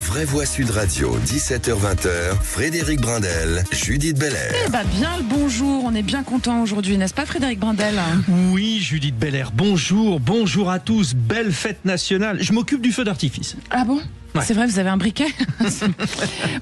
Vraie Voix Sud Radio, 17h-20h, Frédéric Brindel, Judith Belair. Eh ben bien le bonjour, on est bien content aujourd'hui, n'est-ce pas Frédéric Brindel? Oui, Judith Belair, bonjour à tous, belle fête nationale. Je m'occupe du feu d'artifice. Ah bon? Ouais. C'est vrai, vous avez un briquet?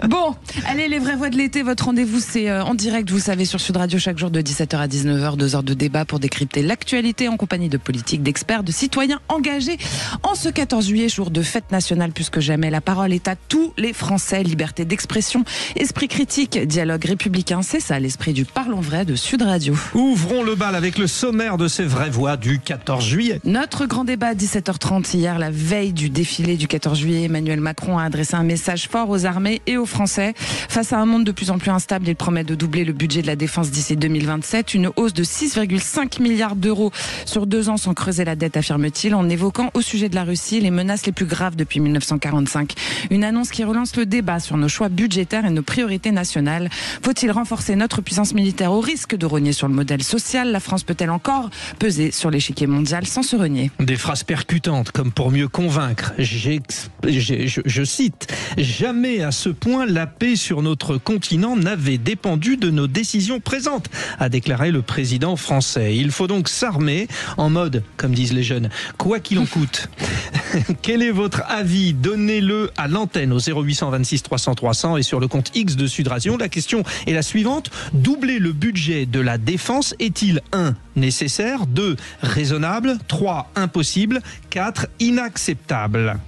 Bon, allez, les vraies voix de l'été, votre rendez-vous c'est en direct, vous savez, sur Sud Radio chaque jour de 17h à 19h, 2 heures de débat pour décrypter l'actualité en compagnie de politiques, d'experts, de citoyens engagés. En ce 14 juillet, jour de fête nationale, plus que jamais, la parole est à tous les Français. Liberté d'expression, esprit critique, dialogue républicain, c'est ça l'esprit du Parlons Vrai de Sud Radio. Ouvrons le bal avec le sommaire de ces vraies voix du 14 juillet. Notre grand débat à 17h30 hier, la veille du défilé du 14 juillet, Emmanuel Macron a adressé un message fort aux armées et aux Français. Face à un monde de plus en plus instable, il promet de doubler le budget de la défense d'ici 2027, une hausse de 6,5 milliards d'euros sur 2 ans sans creuser la dette, affirme-t-il, en évoquant au sujet de la Russie les menaces les plus graves depuis 1945. Une annonce qui relance le débat sur nos choix budgétaires et nos priorités nationales. Faut-il renforcer notre puissance militaire au risque de rogner sur le modèle social? La France peut-elle encore peser sur l'échiquier mondial sans se renier? Des phrases percutantes comme pour mieux convaincre. Je cite, « Jamais à ce point la paix sur notre continent n'avait dépendu de nos décisions présentes », a déclaré le président français. Il faut donc s'armer en mode, comme disent les jeunes, quoi qu'il en coûte. Quel est votre avis? Donnez-le à l'antenne au 0826 300 300 et sur le compte X de Sud Radio. La question est la suivante. Doubler le budget de la défense est-il 1. nécessaire, 2. raisonnable, 3. impossible, 4. inacceptable?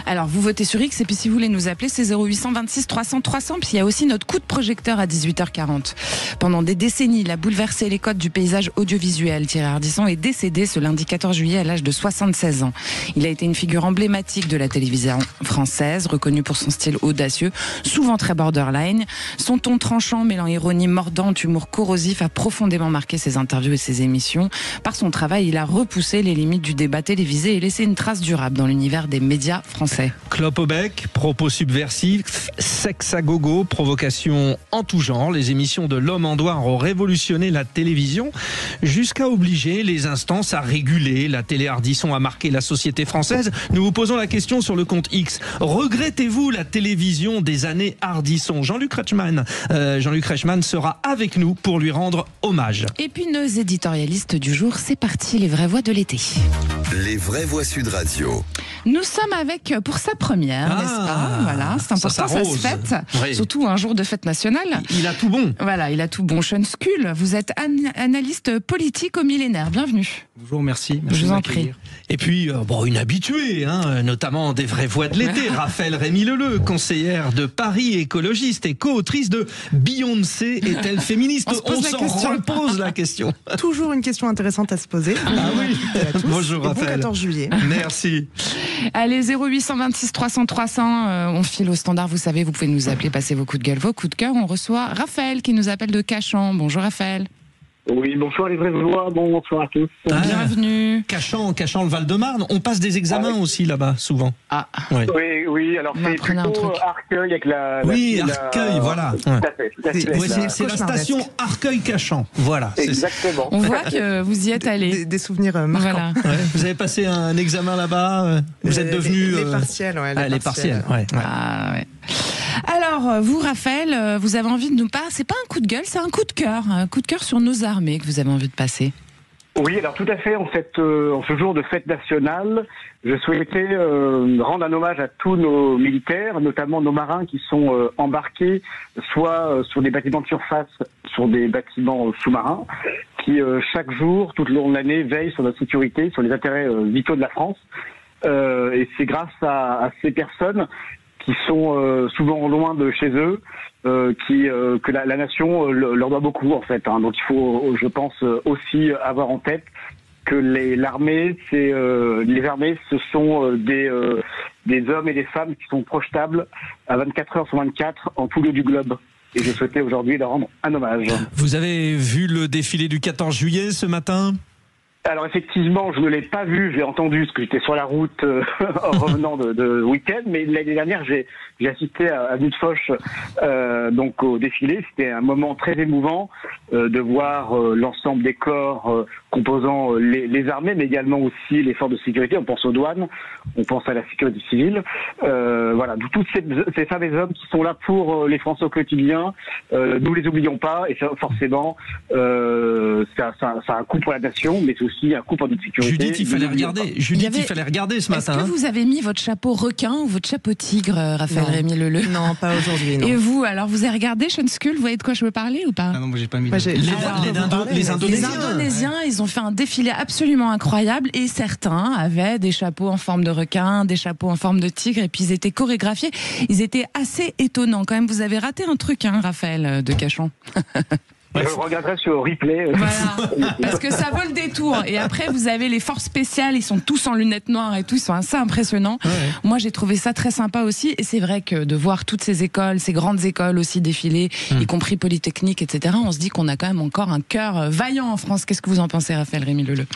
Alors, vous votez sur X et puis si vous voulez nous appeler, c'est 0826 300 300. Puis il y a aussi notre coup de projecteur à 18h40. Pendant des décennies, il a bouleversé les codes du paysage audiovisuel. Thierry Ardisson est décédé ce lundi 14 juillet à l'âge de 76 ans. Il a été une figure emblématique de la télévision française, reconnu pour son style audacieux, souvent très borderline. Son ton tranchant, mêlant ironie mordante, humour corrosif, a profondément marqué ses interviews et ses émissions. Par son travail, il a repoussé les limites du débat télévisé et laissé une trace durable dans l'univers des médias français. Clope au bec, propos subversifs, sexe à gogo, provocation en tout genre. Les émissions de l'homme en noir ont révolutionné la télévision jusqu'à obliger les instances à réguler. La télé Ardisson a marqué la société française. Nous vous posons la question sur le compte X. Regrettez-vous la télévision des années Ardisson? Jean-Luc Reichmann sera avec nous pour lui rendre hommage. Et puis nos éditorialistes du jour, c'est parti, les vraies voix de l'été. Les Vraies Voix Sud Radio. Nous sommes avec, pour sa première, n'est-ce pas? Voilà, c'est important, ça se fête. Oui. Surtout un jour de fête nationale. Il a tout bon. Voilà, il a tout bon. Sean Skull, vous êtes analyste politique au Millénaire. Bienvenue. Bonjour, merci. Je vous en prie. Et puis, une habituée, notamment des vraies voix de l'été, Raphaël Rémy-Leleu, conseillère de Paris, écologiste et co-autrice de Beyoncé est-elle féministe? On s'en repose la question. Toujours une question intéressante à se poser. Ah oui. Bonjour Raphaël. Bon 14 juillet. Merci. Allez, 0826 300 300, on file au standard, vous savez, vous pouvez nous appeler, passer vos coups de gueule, vos coups de cœur. On reçoit Raphaël qui nous appelle de Cachan. Bonjour Raphaël. Oui, bonsoir les vraies voix, bonsoir à tous. Bienvenue. Cachan, le Val-de-Marne. On passe des examens aussi là-bas, souvent. Ah. Ouais. Oui, alors Vous c'est m'apprenez un plutôt truc. Arcueil avec la... Arcueil, voilà. Tout à fait. Ouais, c'est la station Arcueil-Cachan. Voilà. Exactement. On voit que vous y êtes allé. Des souvenirs marquants. Voilà. Ouais. Vous avez passé un examen là-bas. Vous êtes devenu... Les partiels, ouais. Les partiels, ouais. Ah, ouais. Alors, vous, Raphaël, vous avez envie de nous parler, c'est pas un coup de gueule, c'est un coup de cœur sur nos armées que vous avez envie de passer. Oui, alors tout à fait. En ce jour de fête nationale, je souhaitais rendre un hommage à tous nos militaires, notamment nos marins qui sont embarqués soit sur des bâtiments de surface, sur des bâtiments sous-marins, qui chaque jour, tout le long de l'année, veillent sur notre sécurité, sur les intérêts vitaux de la France. Et c'est grâce à ces personnes qui sont souvent loin de chez eux, que la nation leur doit beaucoup en fait. Donc il faut, je pense, aussi avoir en tête que les armées, ce sont des hommes et des femmes qui sont projetables à 24 heures sur 24 en tout lieu du globe. Et je souhaitais aujourd'hui leur rendre un hommage. Vous avez vu le défilé du 14 juillet ce matin ? Alors effectivement, je ne l'ai pas vu, j'ai entendu parce que j'étais sur la route en revenant de week-end, mais l'année dernière j'ai assisté à Vue de Foch donc au défilé. C'était un moment très émouvant de voir l'ensemble des corps composant les armées, mais également aussi les forces de sécurité. On pense aux douanes, on pense à la sécurité civile. Voilà, toutes ces femmes et hommes qui sont là pour les Français au quotidien, nous les oublions pas, et ça, forcément ça a un coût pour la nation, mais c'est aussi un coup pour notre sécurité. Judith, il fallait regarder ce matin. Est-ce que vous avez mis votre chapeau requin ou votre chapeau tigre, Raphaël Rémy Leleu? Non, pas aujourd'hui. Non. Et vous, alors vous avez regardé Sean Skull, vous voyez de quoi je veux parler ou pas? Ah non, moi j'ai pas mis. Les Indonésiens. Les Indonésiens, ils ont fait un défilé absolument incroyable et certains avaient des chapeaux en forme de requin, des chapeaux en forme de tigre et puis ils étaient chorégraphiés. Ils étaient assez étonnants quand même. Vous avez raté un truc, hein, Raphaël de Cachan. Je regarderai sur replay. Voilà, parce que ça vaut le détour. Et après, vous avez les forces spéciales, ils sont tous en lunettes noires et tout, ils sont assez impressionnants. Ouais. Moi, j'ai trouvé ça très sympa aussi. Et c'est vrai que de voir toutes ces écoles, ces grandes écoles aussi défiler, y compris Polytechnique, etc., on se dit qu'on a quand même encore un cœur vaillant en France. Qu'est-ce que vous en pensez, Raphaël Rémy Leleu?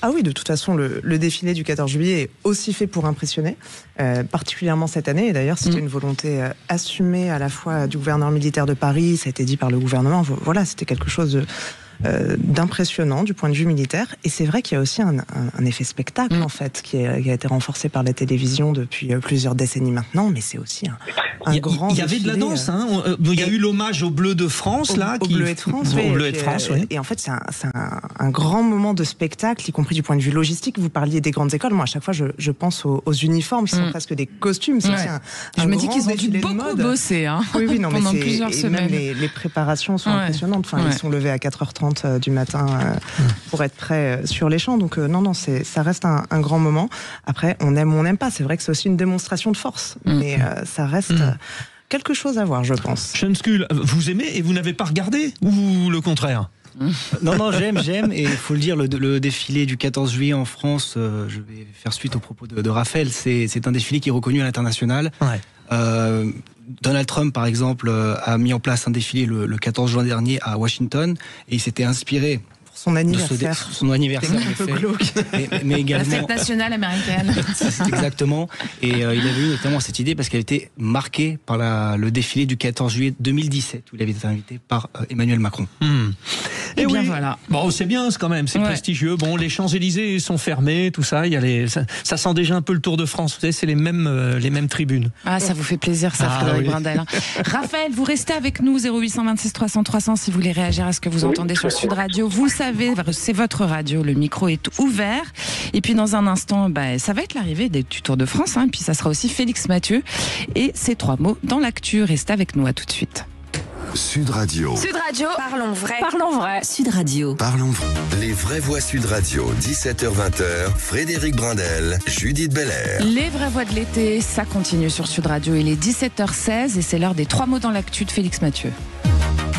Ah oui, de toute façon, le défilé du 14 juillet est aussi fait pour impressionner, particulièrement cette année. Et d'ailleurs, c'était une volonté assumée à la fois du gouverneur militaire de Paris, ça a été dit par le gouvernement. Voilà, c'était quelque chose d'impressionnant du point de vue militaire. Et c'est vrai qu'il y a aussi un effet spectacle, en fait, qui a été renforcé par la télévision depuis plusieurs décennies maintenant. Mais c'est aussi un grand Il y avait défilé, de la danse, hein. Il y a eu l'hommage aux Bleus de France, là. Aux Bleus de France, oui. Bleus de France, oui. Et en fait, c'est un grand moment de spectacle, y compris du point de vue logistique. Vous parliez des grandes écoles. Moi, à chaque fois, je pense aux uniformes qui sont presque des costumes. C'est aussi je me dis qu'ils ont dû beaucoup bosser, hein, oui, non, pendant mais plusieurs semaines. Même les préparations sont impressionnantes. Enfin, ils sont levés à 4h30 du matin pour être prêts sur les champs. Donc non, ça reste un grand moment. Après, on aime ou on n'aime pas. C'est vrai que c'est aussi une démonstration de force. Mais ça reste quelque chose à voir, je pense. Sean Skull, vous aimez et vous n'avez pas regardé ou le contraire? Non, j'aime, et il faut le dire, le défilé du 14 juillet en France, je vais faire suite aux propos de Raphaël, c'est un défilé qui est reconnu à l'international. Ouais. Donald Trump, par exemple, a mis en place un défilé le 14 juin dernier à Washington, et il s'était inspiré son anniversaire. Son anniversaire, mais également la fête nationale américaine. Exactement. Et il avait eu notamment cette idée parce qu'elle était marquée par le défilé du 14 juillet 2017 où il avait été invité par Emmanuel Macron. Et bien voilà. Bon, c'est bien quand même, c'est prestigieux. Bon, les Champs-Élysées sont fermés, tout ça. Il y a ça sent déjà un peu le Tour de France. Vous savez, c'est les mêmes tribunes. Ah, ça vous fait plaisir, ça, Frédéric Brindel. Raphaël, vous restez avec nous 0826 300 300 si vous voulez réagir à ce que vous entendez sur Sud Radio. Vous le savez, c'est votre radio, le micro est ouvert. Et puis dans un instant, ça va être l'arrivée du Tour de France, hein, puis ça sera aussi Félix Mathieu et ces 3 mots dans l'actu. Restez avec nous, à tout de suite. Sud Radio. Sud Radio, parlons vrai. Parlons vrai. Sud Radio. Parlons vrai. Les vraies voix Sud Radio, 17h-20h, Frédéric Brindel, Judith Belair. Les vraies voix de l'été, ça continue sur Sud Radio. Il est 17h16 et c'est l'heure des 3 mots dans l'actu de Félix Mathieu.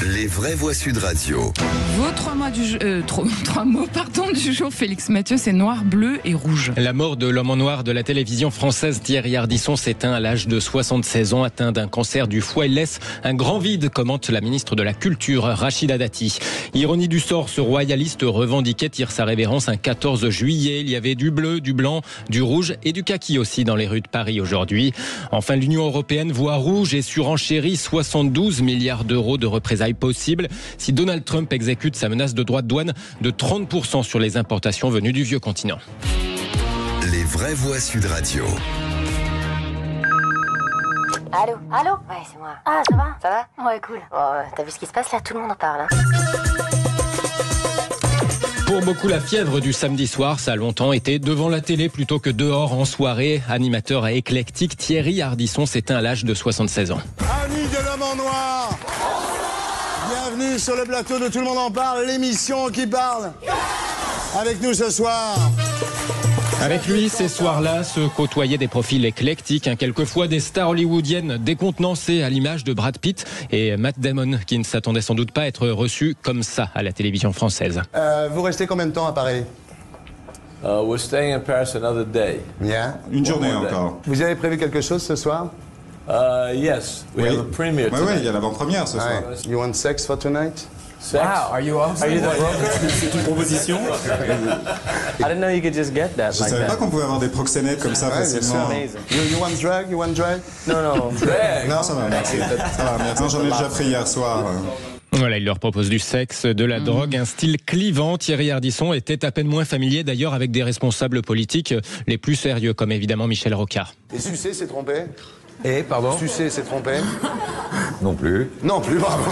Les vraies voix Sud Radio. Vos 3 mots du jour, Félix Mathieu, c'est noir, bleu et rouge. La mort de l'homme en noir de la télévision française Thierry Ardisson s'éteint à l'âge de 76 ans, atteint d'un cancer du foie. Il laisse un grand vide, commente la ministre de la Culture, Rachida Dati. Ironie du sort, ce royaliste revendiquait tire sa révérence un 14 juillet. Il y avait du bleu, du blanc, du rouge et du kaki aussi dans les rues de Paris aujourd'hui. Enfin, l'Union européenne voit rouge et surenchérit 72 milliards d'euros de représailles possible si Donald Trump exécute sa menace de droits de douane de 30% sur les importations venues du vieux continent. Les vraies voix Sud Radio. Allô? Ouais, c'est moi. Ah, ça va? Ça va? Ouais, cool. Oh, t'as vu ce qui se passe là? Tout le monde en parle. Hein. Pour beaucoup, la fièvre du samedi soir, ça a longtemps été devant la télé plutôt que dehors en soirée. Animateur éclectique, Thierry Ardisson s'éteint à l'âge de 76 ans. Amis de l'homme en noir, bienvenue sur le plateau de Tout le monde en parle, l'émission qui parle. Avec nous ce soir. Avec lui, ces soirs-là, se côtoyaient des profils éclectiques, quelquefois des stars hollywoodiennes décontenancées à l'image de Brad Pitt et Matt Damon, qui ne s'attendait sans doute pas à être reçus comme ça à la télévision française. Vous restez combien de temps à Paris? We're staying in Paris another day. Yeah. Une journée encore. Vous avez prévu quelque chose ce soir? Yes, we have a premiere tonight. Oui, il y a l'avant-première ce soir. You want sex for tonight? Sex. Wow, are you the broker? C'est une proposition. I didn't know you could just get that. Je savais pas qu'on pouvait avoir des proxénètes comme ça facilement. You want drag? You want drag? No. Drag. Non, ça va, merci. Ça va, merci. J'en ai déjà pris hier soir. Voilà, il leur propose du sexe, de la drogue, un style clivant. Thierry Ardisson était à peine moins familier d'ailleurs avec des responsables politiques les plus sérieux, comme évidemment Michel Rocard. Et sucer, c'est trompé? Pardon? Sucer, c'est trompé? Non plus. Non plus, bravo.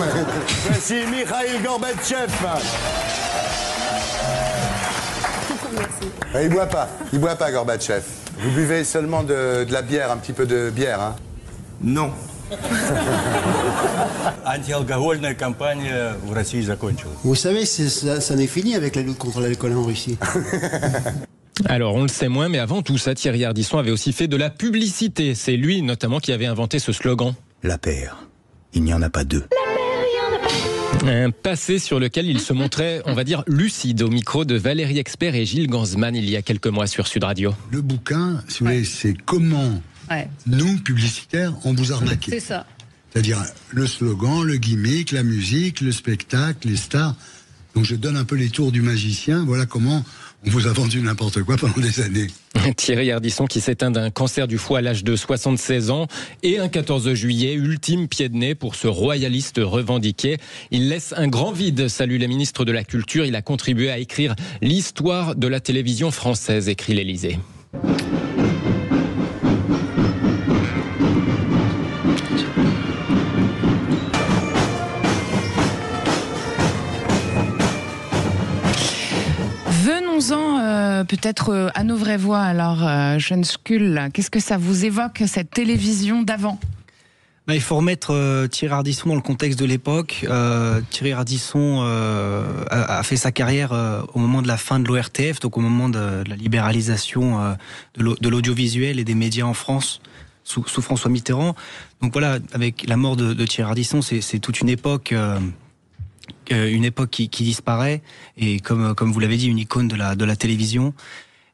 Voici Mikhail Gorbatchev. Merci. Il boit pas Gorbatchev. Vous buvez seulement de la bière, un petit peu de bière, hein? Non. Антиалкогольная кампания в России закончилась. Vous savez, ça n'est fini avec la lutte contre l'alcool en Russie. Alors, on le sait moins, mais avant tout ça, Thierry Ardisson avait aussi fait de la publicité. C'est lui, notamment, qui avait inventé ce slogan. La paire, il n'y en a pas deux. Un passé sur lequel il se montrait, on va dire, lucide au micro de Valérie Expert et Gilles Ganzmann il y a quelques mois sur Sud Radio. Le bouquin, si vous voulez, c'est comment nous, publicitaires, on vous arnaquait. C'est ça. C'est-à-dire le slogan, le gimmick, la musique, le spectacle, les stars. Donc je donne un peu les tours du magicien. Voilà comment on vous a vendu n'importe quoi pendant des années. Thierry Ardisson qui s'éteint d'un cancer du foie à l'âge de 76 ans et un 14 juillet, ultime pied de nez pour ce royaliste revendiqué. Il laisse un grand vide, salue la ministre de la Culture. Il a contribué à écrire l'histoire de la télévision française, écrit l'Élysée. Venons-en peut-être à nos vraies voix. Alors, jeune Skull, qu'est-ce que ça vous évoque, cette télévision d'avant ? Il faut remettre Thierry Ardisson dans le contexte de l'époque. Thierry Ardisson a fait sa carrière au moment de la fin de l'ORTF, donc au moment de la libéralisation de l'audiovisuel et des médias en France sous François Mitterrand. Donc voilà, avec la mort de Thierry Ardisson, c'est toute une époque qui disparaît, et comme vous l'avez dit, une icône de la télévision.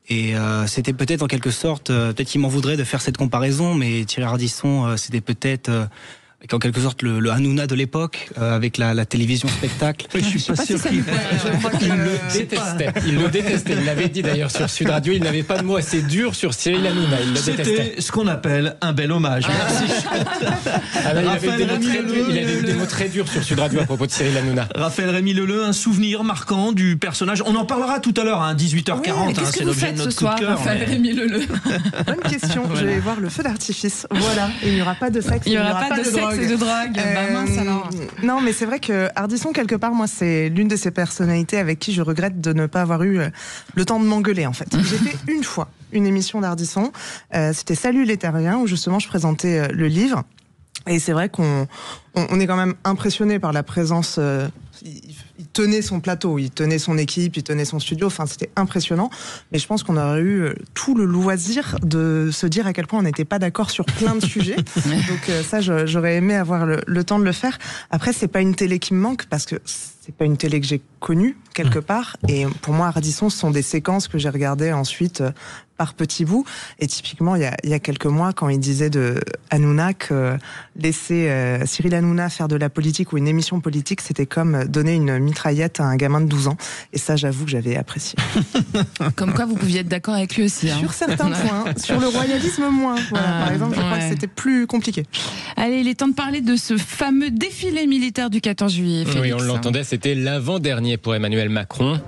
Et c'était peut-être en quelque sorte, peut-être qu'il m'en voudrait de faire cette comparaison, mais Thierry Ardisson, c'était peut-être en quelque sorte le Hanouna de l'époque, avec la télévision spectacle. Je suis pas sûr qu'il le détestait. Il le détestait. Il l'avait dit d'ailleurs sur Sud Radio. Il n'avait pas de mots assez durs sur Cyril Hanouna. Il le détestait. C'était ce qu'on appelle un bel hommage. Merci. Il avait eu des mots très durs sur Sud Radio à propos de Cyril Hanouna. Raphaël Rémy-Leleu, un souvenir marquant du personnage. On en parlera tout à l'heure, à 18h40. Oui, c'est l'objet de notre coup de cœur. Raphaël Rémy-Leleu. Bonne question. Voilà. Je vais voir le feu d'artifice. Voilà. Il n'y aura pas de sexe. Il n'y aura pas de sexe et de drogue. Mince alors. Non, mais c'est vrai que Ardisson, quelque part, moi, c'est l'une de ces personnalités avec qui je regrette de ne pas avoir eu le temps de m'engueuler, en fait. J'ai fait une fois une émission d'Ardisson. C'était Salut les Terriens, où justement je présentais le livre. Et c'est vrai qu'on est quand même impressionné par la présence. Il tenait son plateau, il tenait son équipe, il tenait son studio. Enfin, c'était impressionnant. Mais je pense qu'on aurait eu tout le loisir de se dire à quel point on n'était pas d'accord sur plein de sujets. Donc ça, j'aurais aimé avoir le temps de le faire. Après, c'est pas une télé qui me manque, parce que c'est pas une télé que j'ai connue quelque part. Et pour moi, Ardisson, ce sont des séquences que j'ai regardées ensuite par petits bouts. Et typiquement, il y a quelques mois, quand il disait de Hanouna que laisser Cyril Hanouna faire de la politique ou une émission politique, c'était comme donner une mitraillette à un gamin de 12 ans. Et ça, j'avoue que j'avais apprécié. Comme quoi, vous pouviez être d'accord avec lui aussi. Sur certains points. Sur le royalisme, moins. Voilà, par exemple, je crois que c'était plus compliqué. Allez, il est temps de parler de ce fameux défilé militaire du 14 juillet. Félix. Oui, on l'entendait, c'était l'avant-dernier pour Emmanuel Macron.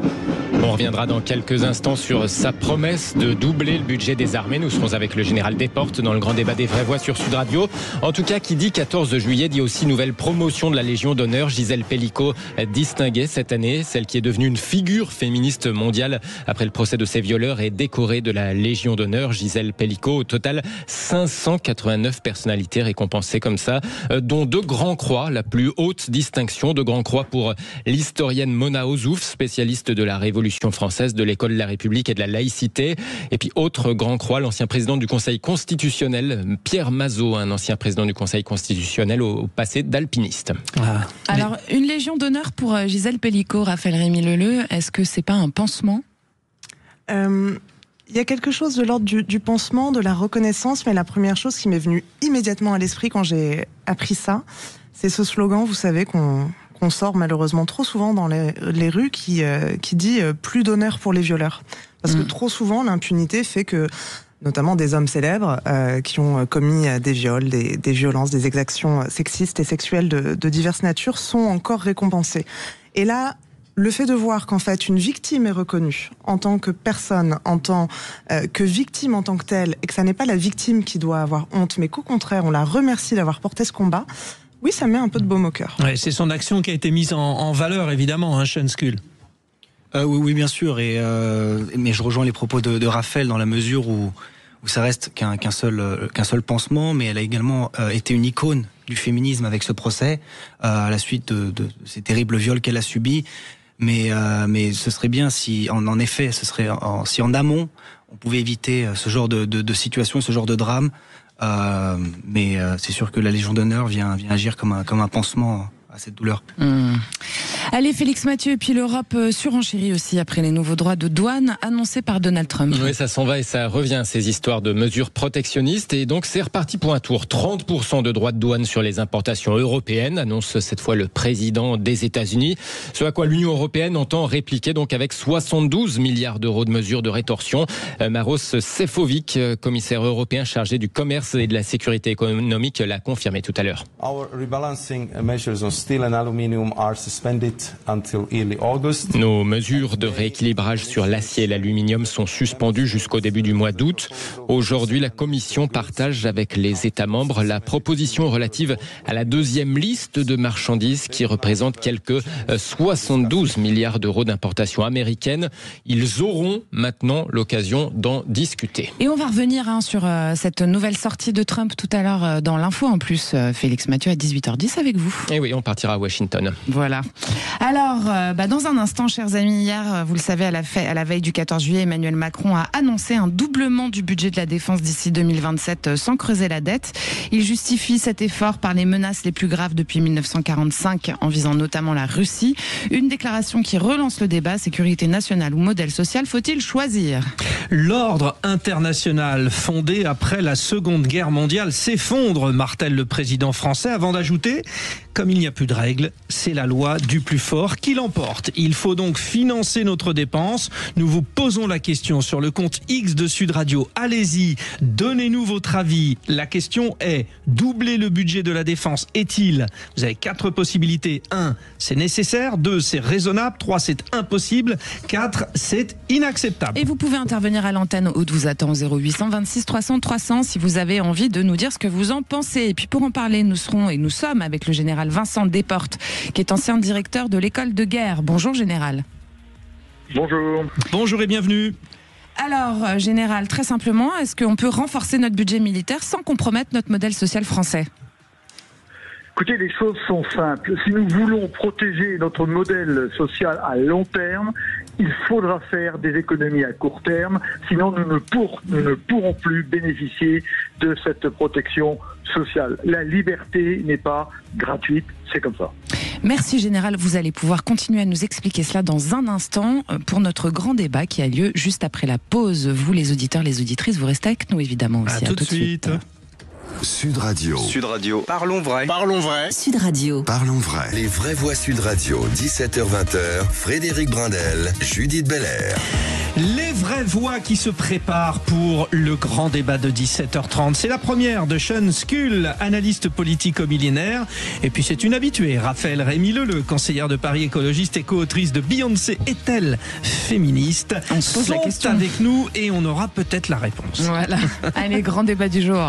On reviendra dans quelques instants sur sa promesse de doubler le budget des armées. Nous serons avec le général Desportes dans le grand débat des vraies voix sur Sud Radio. En tout cas, qui dit 14 juillet dit aussi nouvelle promotion de la Légion d'honneur. Gisèle Pellicot distinguée cette année, celle qui est devenue une figure féministe mondiale après le procès de ses violeurs, est décorée de la Légion d'honneur. Gisèle Pellicot, au total 589 personnalités récompensées comme ça, dont 2 grands croix, la plus haute distinction, 2 grands croix pour l'historienne Mona Ozouf, spécialiste de la Révolution française, de l'école de la République et de la laïcité. Et puis autre grand croix, l'ancien président du Conseil constitutionnel, Pierre Mazeaud, un ancien président du Conseil constitutionnel au passé d'alpiniste. Alors, une Légion d'honneur pour Gisèle Pellicot, Raphaël Rémy-Leleu, est-ce que c'est pas un pansement ? Il y a quelque chose de l'ordre du pansement, de la reconnaissance, mais la première chose qui m'est venue immédiatement à l'esprit quand j'ai appris ça, c'est ce slogan, vous savez, qu'on qu'on sort malheureusement trop souvent dans les rues qui dit plus d'honneur pour les violeurs. Parce que trop souvent, l'impunité fait que notamment des hommes célèbres qui ont commis des viols, des violences, des exactions sexistes et sexuelles de diverses natures sont encore récompensés. Et là, le fait de voir qu'en fait une victime est reconnue en tant que personne, en tant que victime en tant que telle, et que ça n'est pas la victime qui doit avoir honte, mais qu'au contraire on la remercie d'avoir porté ce combat, oui, ça met un peu de baume au cœur. Ouais, c'est son action qui a été mise en valeur, évidemment, Sean Skull. Oui, bien sûr. Mais je rejoins les propos de Raphaël dans la mesure où ça reste qu'un seul pansement, mais elle a également été une icône du féminisme avec ce procès à la suite de ces terribles viols qu'elle a subis. Mais ce serait bien si, en effet, si en amont on pouvait éviter ce genre de situation, ce genre de drame. Mais c'est sûr que la Légion d'honneur vient agir comme un pansement à cette douleur. Allez, Félix Mathieu, et puis l'Europe surenchérit aussi après les nouveaux droits de douane annoncés par Donald Trump. Oui, ça s'en va et ça revient, ces histoires de mesures protectionnistes. Et donc, c'est reparti pour un tour. 30% de droits de douane sur les importations européennes, annonce cette fois le président des États-Unis. Ce à quoi l'Union européenne entend répliquer donc avec 72 milliards d'euros de mesures de rétorsion. Maros Sefcovic, commissaire européen chargé du commerce et de la sécurité économique, l'a confirmé tout à l'heure. Nos mesures de rééquilibrage sur l'acier et l'aluminium sont suspendues jusqu'au début du mois d'août. Aujourd'hui, la Commission partage avec les États membres la proposition relative à la deuxième liste de marchandises qui représente quelques 72 milliards d'euros d'importations américaines. Ils auront maintenant l'occasion d'en discuter. Et on va revenir sur cette nouvelle sortie de Trump tout à l'heure dans l'info en plus, Félix Mathieu, à 18h10 avec vous. Et oui, on partira à Washington. Voilà. Alors, dans un instant, chers amis, hier, vous le savez, à la veille du 14 juillet, Emmanuel Macron a annoncé un doublement du budget de la défense d'ici 2027 sans creuser la dette. Il justifie cet effort par les menaces les plus graves depuis 1945 en visant notamment la Russie. Une déclaration qui relance le débat, sécurité nationale ou modèle social, faut-il choisir ? L'ordre international fondé après la Seconde Guerre mondiale s'effondre, martèle le président français, avant d'ajouter: comme il n'y a plus de règles, c'est la loi du plus fort qui l'emporte. Il faut donc financer notre dépense. Nous vous posons la question sur le compte X de Sud Radio. Allez-y, donnez-nous votre avis. La question est: doubler le budget de la défense est-il ? Vous avez 4 possibilités. 1, c'est nécessaire. 2, c'est raisonnable. 3, c'est impossible. 4, c'est inacceptable. Et vous pouvez intervenir à l'antenne. Aude vous attend au 0800 26 300 300 si vous avez envie de nous dire ce que vous en pensez. Et puis pour en parler, nous sommes avec le général Vincent Desportes, qui est ancien directeur de l'école de guerre. Bonjour général. Bonjour. Bonjour et bienvenue. Alors général, très simplement, est-ce qu'on peut renforcer notre budget militaire sans compromettre notre modèle social français ? Écoutez, les choses sont simples. Si nous voulons protéger notre modèle social à long terme, il faudra faire des économies à court terme, sinon nous ne pourrons plus bénéficier de cette protection sociale. La liberté n'est pas gratuite, c'est comme ça. Merci Général, vous allez pouvoir continuer à nous expliquer cela dans un instant pour notre grand débat qui a lieu juste après la pause. Vous les auditeurs, les auditrices, vous restez avec nous évidemment aussi. À tout de suite. Sud Radio. Sud Radio. Parlons vrai. Parlons vrai. Sud Radio. Parlons vrai. Les vraies voix Sud Radio, 17h-20h, Frédéric Brindel, Judith Belair. Les vraies voix qui se préparent pour le grand débat de 17h30. C'est la première de Sean Skull, analyste politique au millénaire. Et puis c'est une habituée, Raphaël Rémy-Leleu, conseillère de Paris écologiste et co-autrice de Beyoncé est-elle féministe, on se pose la question avec nous et on aura peut-être la réponse. Voilà. Allez, grand débat du jour.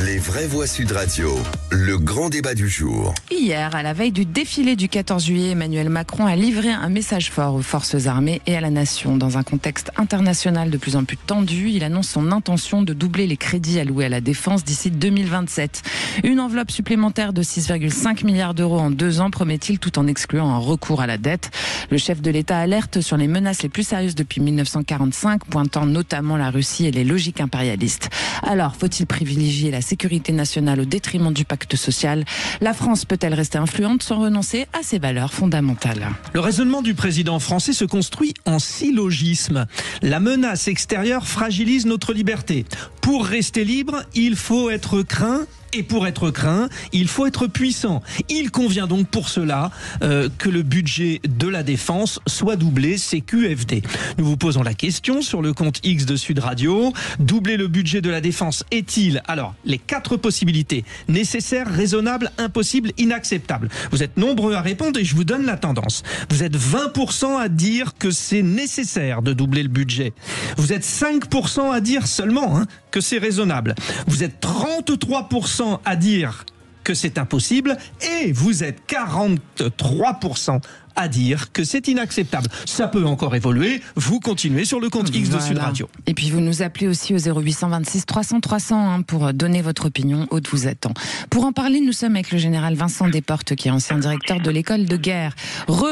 Les vraies voix Sud Radio, le grand débat du jour. Hier, à la veille du défilé du 14 juillet, Emmanuel Macron a livré un message fort aux forces armées et à la nation. Dans un contexte international de plus en plus tendu, il annonce son intention de doubler les crédits alloués à la défense d'ici 2027. Une enveloppe supplémentaire de 6,5 milliards d'euros en 2 ans, promet-il, tout en excluant un recours à la dette. Le chef de l'État alerte sur les menaces les plus sérieuses depuis 1945, pointant notamment la Russie et les logiques impérialistes. Alors, faut-il privilégier la sécurité nationale au détriment du pacte social ? La France peut-elle rester influente sans renoncer à ses valeurs fondamentales ? Le raisonnement du président français se construit en syllogisme. La menace extérieure fragilise notre liberté. Pour rester libre, il faut être craint Et pour être craint, il faut être puissant. Il convient donc pour cela que le budget de la défense soit doublé, c'est QFD. Nous vous posons la question sur le compte X de Sud Radio. Doubler le budget de la défense est-il, alors, les 4 possibilités: nécessaire, raisonnable, impossible, inacceptable. Vous êtes nombreux à répondre et je vous donne la tendance. Vous êtes 20% à dire que c'est nécessaire de doubler le budget. Vous êtes 5% à dire seulement que c'est raisonnable. Vous êtes 33% à dire que c'est impossible et vous êtes 43% à dire que c'est inacceptable. Ça peut encore évoluer. Vous continuez sur le compte X de Sud Radio. Et puis vous nous appelez aussi au 0826 300 300 pour donner votre opinion. Aude vous attend. Pour en parler, nous sommes avec le général Vincent Desportes, qui est ancien directeur de l'école de guerre.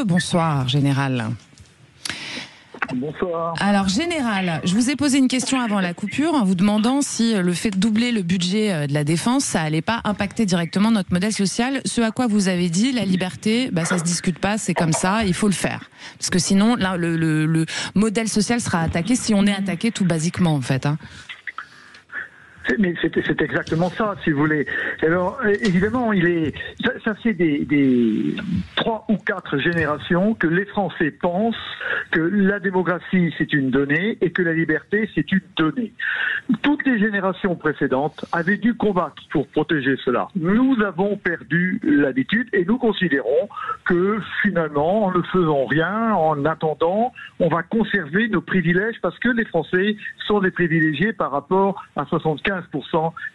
Bonsoir, général. Bonsoir. Alors, général, je vous ai posé une question avant la coupure en vous demandant si le fait de doubler le budget de la défense, ça allait pas impacter directement notre modèle social. Ce à quoi vous avez dit, la liberté, ça se discute pas, c'est comme ça, il faut le faire. Parce que sinon, là, le modèle social sera attaqué si on est attaqué tout basiquement, en fait. Mais c'est exactement ça, si vous voulez. Alors, évidemment, ça fait des 3 ou 4 générations que les Français pensent que la démographie, c'est une donnée et que la liberté, c'est une donnée. Toutes les générations précédentes avaient dû combattre pour protéger cela. Nous avons perdu l'habitude et nous considérons que, finalement, en ne faisant rien, en attendant, on va conserver nos privilèges parce que les Français sont des privilégiés par rapport à 75%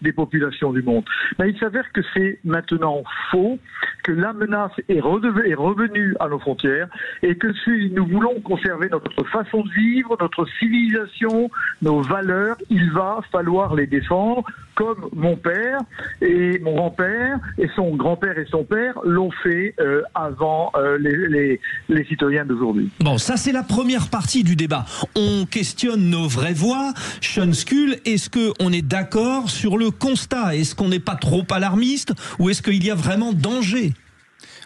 des populations du monde. Mais il s'avère que c'est maintenant faux, que la menace est revenue à nos frontières et que si nous voulons conserver notre façon de vivre, notre civilisation, nos valeurs, il va falloir les défendre comme mon père et mon grand-père et son grand-père et son père l'ont fait avant les citoyens d'aujourd'hui. Bon, ça c'est la première partie du débat. On questionne nos vraies voix. Sean Skull, est-ce qu'on est d'accord sur le constat? Est-ce qu'on n'est pas trop alarmiste ou est-ce qu'il y a vraiment danger?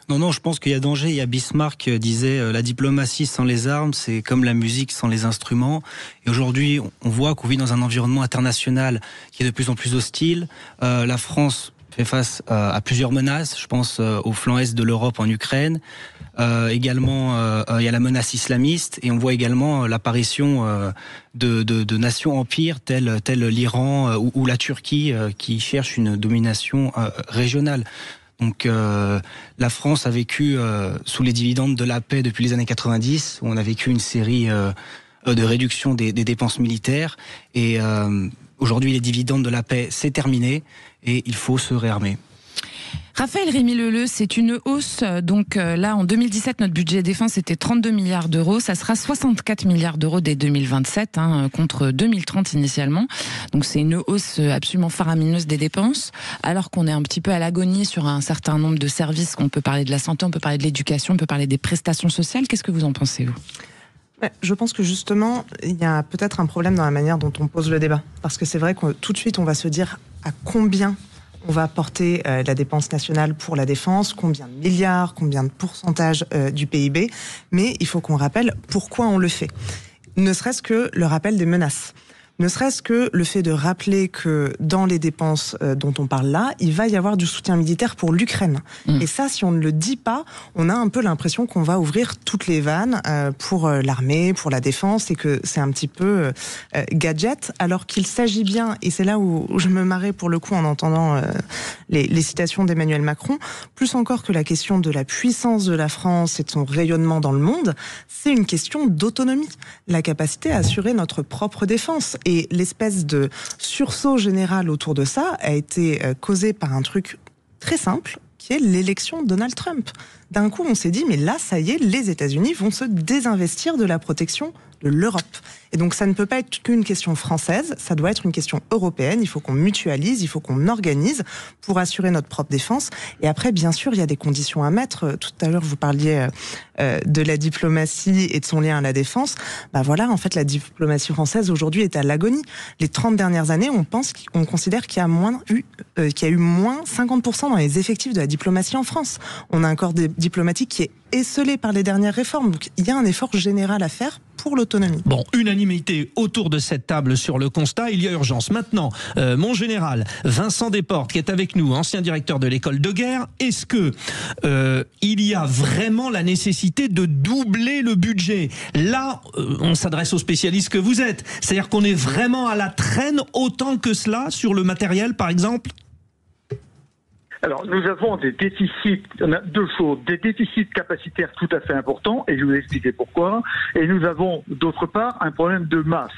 Non, je pense qu'il y a danger. Il y a Bismarck disait la diplomatie sans les armes, c'est comme la musique sans les instruments. Et aujourd'hui, on voit qu'on vit dans un environnement international qui est de plus en plus hostile. La France fait face à plusieurs menaces. Je pense au flanc est de l'Europe en Ukraine. Également, il y a la menace islamiste et on voit également l'apparition de nations empires telles l'Iran ou la Turquie qui cherchent une domination régionale. Donc la France a vécu sous les dividendes de la paix depuis les années 90, où on a vécu une série de réduction des dépenses militaires. Et aujourd'hui, les dividendes de la paix, c'est terminé et il faut se réarmer. Raphaël Rémy-Leleu, c'est une hausse. Donc là, en 2017, notre budget défense était 32 milliards d'euros. Ça sera 64 milliards d'euros dès 2027, contre 2030 initialement. Donc c'est une hausse absolument faramineuse des dépenses, alors qu'on est un petit peu à l'agonie sur un certain nombre de services. On peut parler de la santé, on peut parler de l'éducation, on peut parler des prestations sociales. Qu'est-ce que vous en pensez, vous ? Je pense que justement, il y a peut-être un problème dans la manière dont on pose le débat. Parce que c'est vrai que tout de suite, on va se dire à combien on va porter la dépense nationale pour la défense, combien de milliards, combien de pourcentage du PIB. Mais il faut qu'on rappelle pourquoi on le fait. Ne serait-ce que le rappel des menaces. Ne serait-ce que le fait de rappeler que dans les dépenses dont on parle là, il va y avoir du soutien militaire pour l'Ukraine. Et ça, si on ne le dit pas, on a un peu l'impression qu'on va ouvrir toutes les vannes pour l'armée, pour la défense, et que c'est un petit peu gadget, alors qu'il s'agit bien, et c'est là où je me marrais pour le coup en entendant les citations d'Emmanuel Macron, plus encore que la question de la puissance de la France et de son rayonnement dans le monde, c'est une question d'autonomie, la capacité à assurer notre propre défense. Et l'espèce de sursaut général autour de ça a été causé par un truc très simple, qui est l'élection de Donald Trump. D'un coup, on s'est dit, mais là, ça y est, les États-Unis vont se désinvestir de la protection de l'Europe. Et donc, ça ne peut pas être qu'une question française, ça doit être une question européenne. Il faut qu'on mutualise, il faut qu'on organise pour assurer notre propre défense. Et après, bien sûr, il y a des conditions à mettre. Tout à l'heure, vous parliez de la diplomatie et de son lien à la défense. Voilà, en fait, la diplomatie française aujourd'hui est à l'agonie. Les 30 dernières années, on considère qu'il y a eu moins 50% dans les effectifs de la diplomatie en France. On a un corps diplomatique qui est esselé par les dernières réformes. Donc, il y a un effort général à faire pour l'autonomie. Bon, unanimité autour de cette table sur le constat, il y a urgence. Maintenant, mon général Vincent Desportes, qui est avec nous, ancien directeur de l'école de guerre, est-ce que il y a vraiment la nécessité de doubler le budget? Là, on s'adresse aux spécialistes que vous êtes. C'est-à-dire qu'on est vraiment à la traîne autant que cela sur le matériel, par exemple? Alors, nous avons des déficits, on a deux choses, des déficits capacitaires tout à fait importants, et je vais vous expliquer pourquoi, et nous avons, d'autre part, un problème de masse.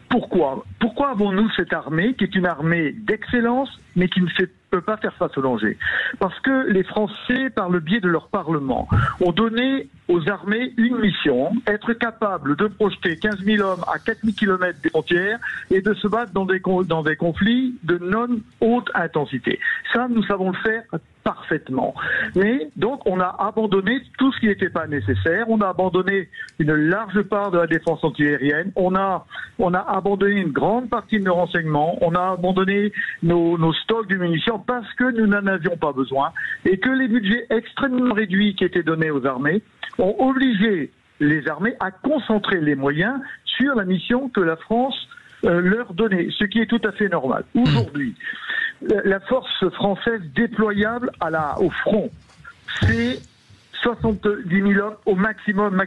Pourquoi avons-nous cette armée, qui est une armée d'excellence, mais qui ne peut pas faire face au danger? Parce que les Français, par le biais de leur Parlement, ont donné aux armées une mission, être capable de projeter 15 000 hommes à 4 000 km des frontières et de se battre dans des conflits de non-haute intensité. Ça, nous savons le faire parfaitement. Mais donc, on a abandonné tout ce qui n'était pas nécessaire. On a abandonné une large part de la défense antiaérienne. On a abandonné une grande partie de nos renseignements. On a abandonné nos stocks de munitions parce que nous n'en avions pas besoin et que les budgets extrêmement réduits qui étaient donnés aux armées ont obligé les armées à concentrer les moyens sur la mission que la France leur donnait, ce qui est tout à fait normal. Aujourd'hui, la force française déployable au front, c'est 70 000 hommes au maximum.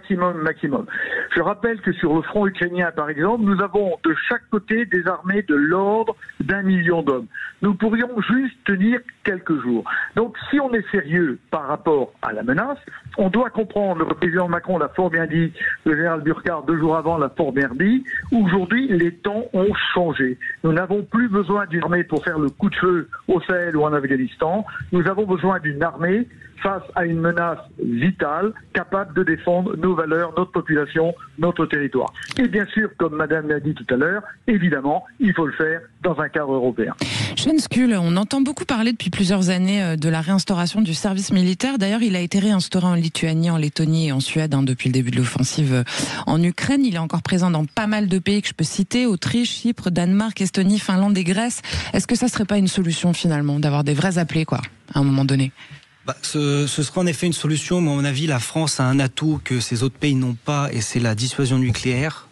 Je rappelle que sur le front ukrainien, par exemple, nous avons de chaque côté des armées de l'ordre d'1 million d'hommes. Nous pourrions juste tenir quelques jours. Donc, si on est sérieux par rapport à la menace, on doit comprendre, le président Macron l'a fort bien dit, le général Burkhardt 2 jours avant l'a fort bien dit, aujourd'hui, les temps ont changé. Nous n'avons plus besoin d'une armée pour faire le coup de feu au Sahel ou en Afghanistan. Nous avons besoin d'une armée face à une menace vitale, capable de défendre nos valeurs, notre population, notre territoire. Et bien sûr, comme Madame l'a dit tout à l'heure, évidemment, il faut le faire dans un cadre européen. Sean Skull, on entend beaucoup parler depuis plusieurs années de la réinstauration du service militaire. D'ailleurs, il a été réinstauré en Lituanie, en Lettonie et en Suède depuis le début de l'offensive en Ukraine. Il est encore présent dans pas mal de pays que je peux citer, Autriche, Chypre, Danemark, Estonie, Finlande et Grèce. Est-ce que ça serait pas une solution finalement, d'avoir des vrais appelés à un moment donné? Ce serait en effet une solution, mais à mon avis, la France a un atout que ces autres pays n'ont pas, et c'est la dissuasion nucléaire,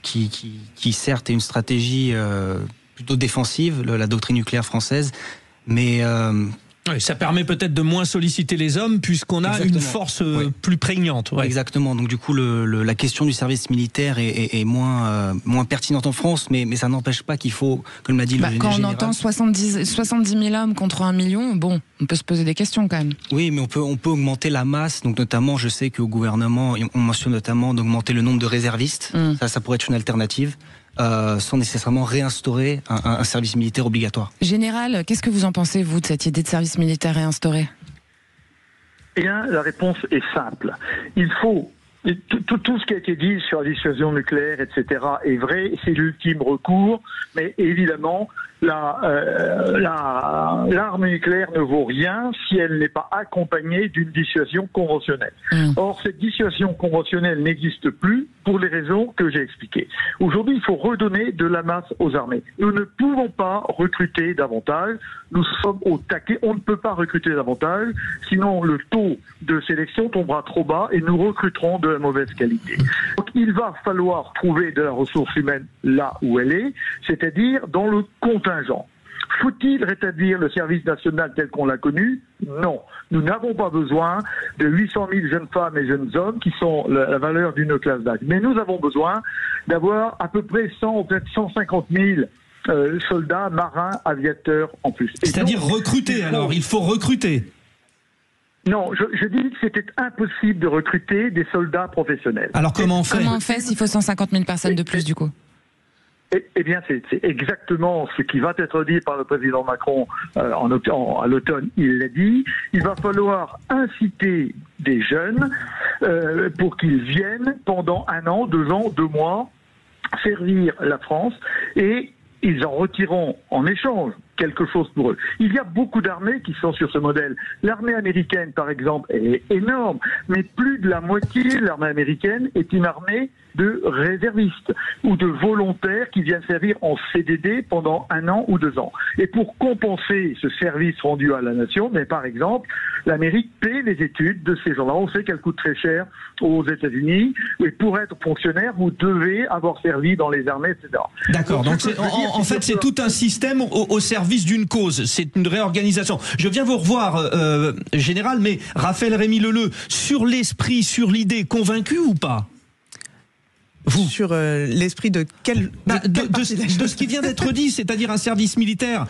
qui certes est une stratégie plutôt défensive, la doctrine nucléaire française, mais... Oui, ça permet peut-être de moins solliciter les hommes puisqu'on a une force plus prégnante. Ouais. Exactement. Donc du coup, la question du service militaire est moins pertinente en France, mais ça n'empêche pas qu'il faut, comme l'a dit le général... Quand on entend 70 000 hommes contre 1 million, bon, on peut se poser des questions quand même. Oui, mais on peut augmenter la masse. Donc notamment, je sais qu'au gouvernement, on mentionne notamment d'augmenter le nombre de réservistes. Ça pourrait être une alternative. Sans nécessairement réinstaurer un service militaire obligatoire. Général, qu'est-ce que vous en pensez, vous, de cette idée de service militaire réinstauré? Eh bien, la réponse est simple. Il faut... Tout ce qui a été dit sur la dissuasion nucléaire, etc., est vrai, c'est l'ultime recours, mais évidemment, l'arme nucléaire ne vaut rien si elle n'est pas accompagnée d'une dissuasion conventionnelle. Or, cette dissuasion conventionnelle n'existe plus pour les raisons que j'ai expliquées. Aujourd'hui, il faut redonner de la masse aux armées. Nous ne pouvons pas recruter davantage. Nous sommes au taquet. On ne peut pas recruter davantage, sinon le taux de sélection tombera trop bas et nous recruterons de la mauvaise qualité. Donc, il va falloir trouver de la ressource humaine là où elle est, c'est-à-dire dans le contingent. Faut-il rétablir le service national tel qu'on l'a connu? Non. Nous n'avons pas besoin de 800 000 jeunes femmes et jeunes hommes qui sont la valeur d'une classe d'âge. Mais nous avons besoin d'avoir à peu près 100 ou peut-être 150 000 soldats, marins, aviateurs en plus. C'est-à-dire recruter alors, il faut recruter. Non, je dis que c'était impossible de recruter des soldats professionnels. Alors comment on fait? Comment on fait s'il faut 150 000 personnes de plus du coup? Eh bien, c'est exactement ce qui va être dit par le président Macron à l'automne. Il l'a dit. Il va falloir inciter des jeunes pour qu'ils viennent pendant 1 an, 2 ans, 2 mois servir la France et ils en retireront en échange quelque chose pour eux. Il y a beaucoup d'armées qui sont sur ce modèle. L'armée américaine, par exemple, est énorme, mais plus de la moitié de l'armée américaine est une armée de réservistes ou de volontaires qui viennent servir en CDD pendant 1 an ou 2 ans. Et pour compenser ce service rendu à la nation, mais par exemple, l'Amérique paie les études de ces gens-là. On sait qu'elles coûtent très cher aux États-Unis. Et pour être fonctionnaire, vous devez avoir servi dans les armées, etc. D'accord. Donc en fait, c'est tout un système au service d'une cause. C'est une réorganisation. Je viens vous revoir, Général, mais Raphaël Rémy-Leleu, sur l'esprit, sur l'idée, convaincu ou pas ? Vous. Sur l'esprit de de ce qui vient d'être dit, c'est-à-dire un service militaire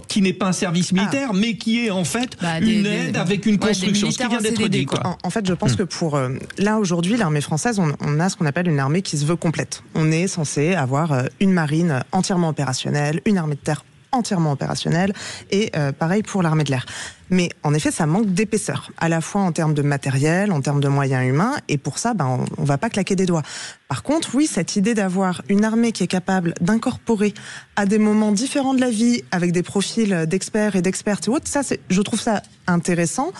qui n'est pas un service militaire, mais qui est en fait une aide avec une construction. Ce qui vient d'être dit, quoi. En fait, je pense que pour là aujourd'hui, l'armée française, on a ce qu'on appelle une armée qui se veut complète. On est censé avoir une marine entièrement opérationnelle, une armée de terre entièrement opérationnelle, et pareil pour l'armée de l'air. Mais en effet, ça manque d'épaisseur, à la fois en termes de matériel, en termes de moyens humains, et pour ça, on va pas claquer des doigts. Par contre, oui, cette idée d'avoir une armée qui est capable d'incorporer à des moments différents de la vie, avec des profils d'experts et d'expertes et autres, ça, je trouve ça intéressant,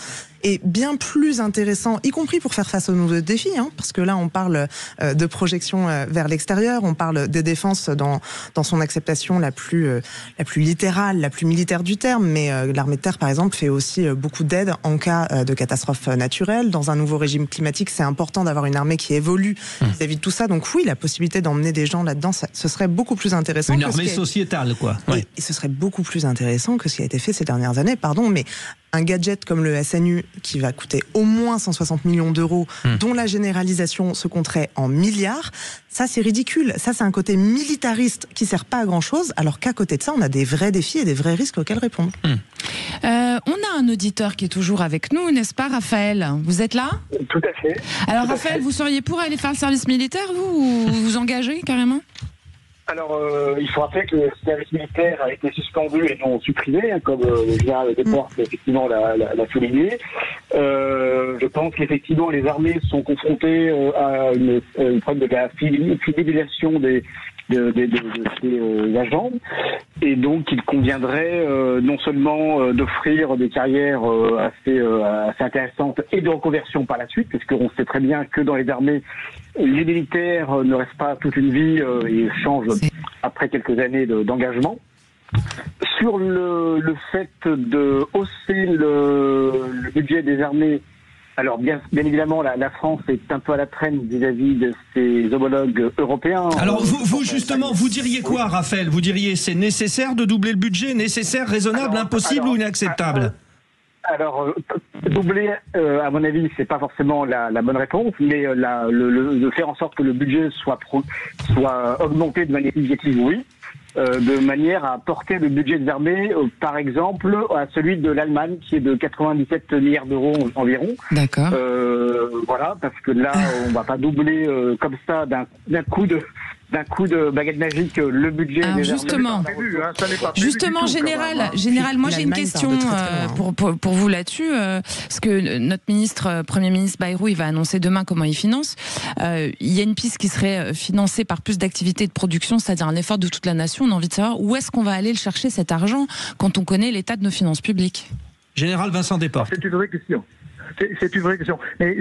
et bien plus intéressant, y compris pour faire face aux nouveaux défis, parce que là, on parle de projection vers l'extérieur, on parle des défenses dans son acceptation la plus littérale, la plus militaire du terme, mais l'armée de terre, par exemple, fait aussi beaucoup d'aide en cas de catastrophe naturelle. Dans un nouveau régime climatique, c'est important d'avoir une armée qui évolue vis-à-vis de tout ça. Donc oui, la possibilité d'emmener des gens là-dedans, ce serait beaucoup plus intéressant. Une armée sociétale, quoi. Ouais. Et ce serait beaucoup plus intéressant que ce qui a été fait ces dernières années. Pardon, mais un gadget comme le SNU qui va coûter au moins 160 millions d'euros, dont la généralisation se compterait en milliards, ça c'est ridicule. Ça c'est un côté militariste qui sert pas à grand chose, alors qu'à côté de ça, on a des vrais défis et des vrais risques auxquels répondre. On a un auditeur qui est toujours avec nous, n'est-ce pas, Raphaël ? Vous êtes là ? Tout à fait. Alors Raphaël, vous seriez pour aller faire le service militaire, ou vous engagez carrément ? Alors, il faut rappeler que le service militaire a été suspendu et non supprimé, comme le général Desportes effectivement l'a souligné. Je pense qu'effectivement les armées sont confrontées à une problème de la fidélisation des agents, et donc il conviendrait non seulement d'offrir des carrières assez intéressantes et de reconversion par la suite, parce qu'on sait très bien que dans les armées, les militaires ne restent pas toute une vie et changent après quelques années d'engagement. Sur le fait de hausser le budget des armées, alors bien évidemment la France est un peu à la traîne vis-à-vis de ses homologues européens. Alors vous justement, vous diriez quoi, Raphaël ? Vous diriez c'est nécessaire de doubler le budget, nécessaire, raisonnable, impossible ou inacceptable ? Alors, doubler, à mon avis, c'est pas forcément la bonne réponse, mais de faire en sorte que le budget soit augmenté de manière significative, oui. De manière à porter le budget des armées, par exemple, à celui de l'Allemagne, qui est de 97 milliards d'euros environ. D'accord. Voilà, parce que là, on va pas doubler comme ça d'un coup de baguette magique le budget des justement, armées. Justement, Général, moi j'ai une question pour vous là-dessus, parce que notre Premier ministre Bayrou, il va annoncer demain comment il finance. Il y a une piste qui serait financée par plus d'activités de production, c'est-à-dire un effort de toute la nation. On a envie de savoir où est-ce qu'on va aller le chercher cet argent quand on connaît l'état de nos finances publiques. Général Vincent Desportes. C'est une vraie question. C'est une vraie question. Mais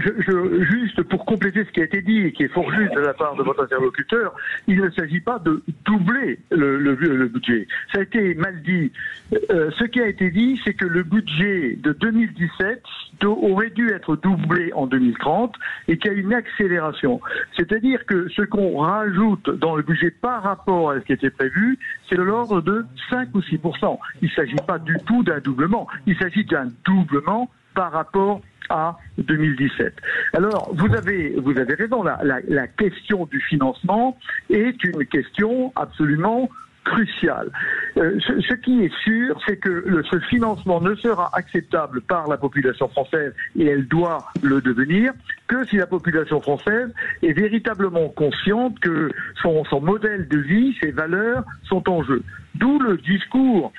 juste pour compléter ce qui a été dit, et qui est fort juste de la part de votre interlocuteur, il ne s'agit pas de doubler le budget. Ça a été mal dit. Ce qui a été dit, c'est que le budget de 2017 aurait dû être doublé en 2030 et qu'il y a une accélération. C'est-à-dire que ce qu'on rajoute dans le budget par rapport à ce qui était prévu, c'est de l'ordre de 5 ou 6%. Il ne s'agit pas du tout d'un doublement. Il s'agit d'un doublement par rapport à 2017. Alors, vous avez raison, la question du financement est une question absolument cruciale. Ce qui est sûr, c'est que ce financement ne sera acceptable par la population française, et elle doit le devenir, que si la population française est véritablement consciente que son modèle de vie, ses valeurs sont en jeu. D'où le discours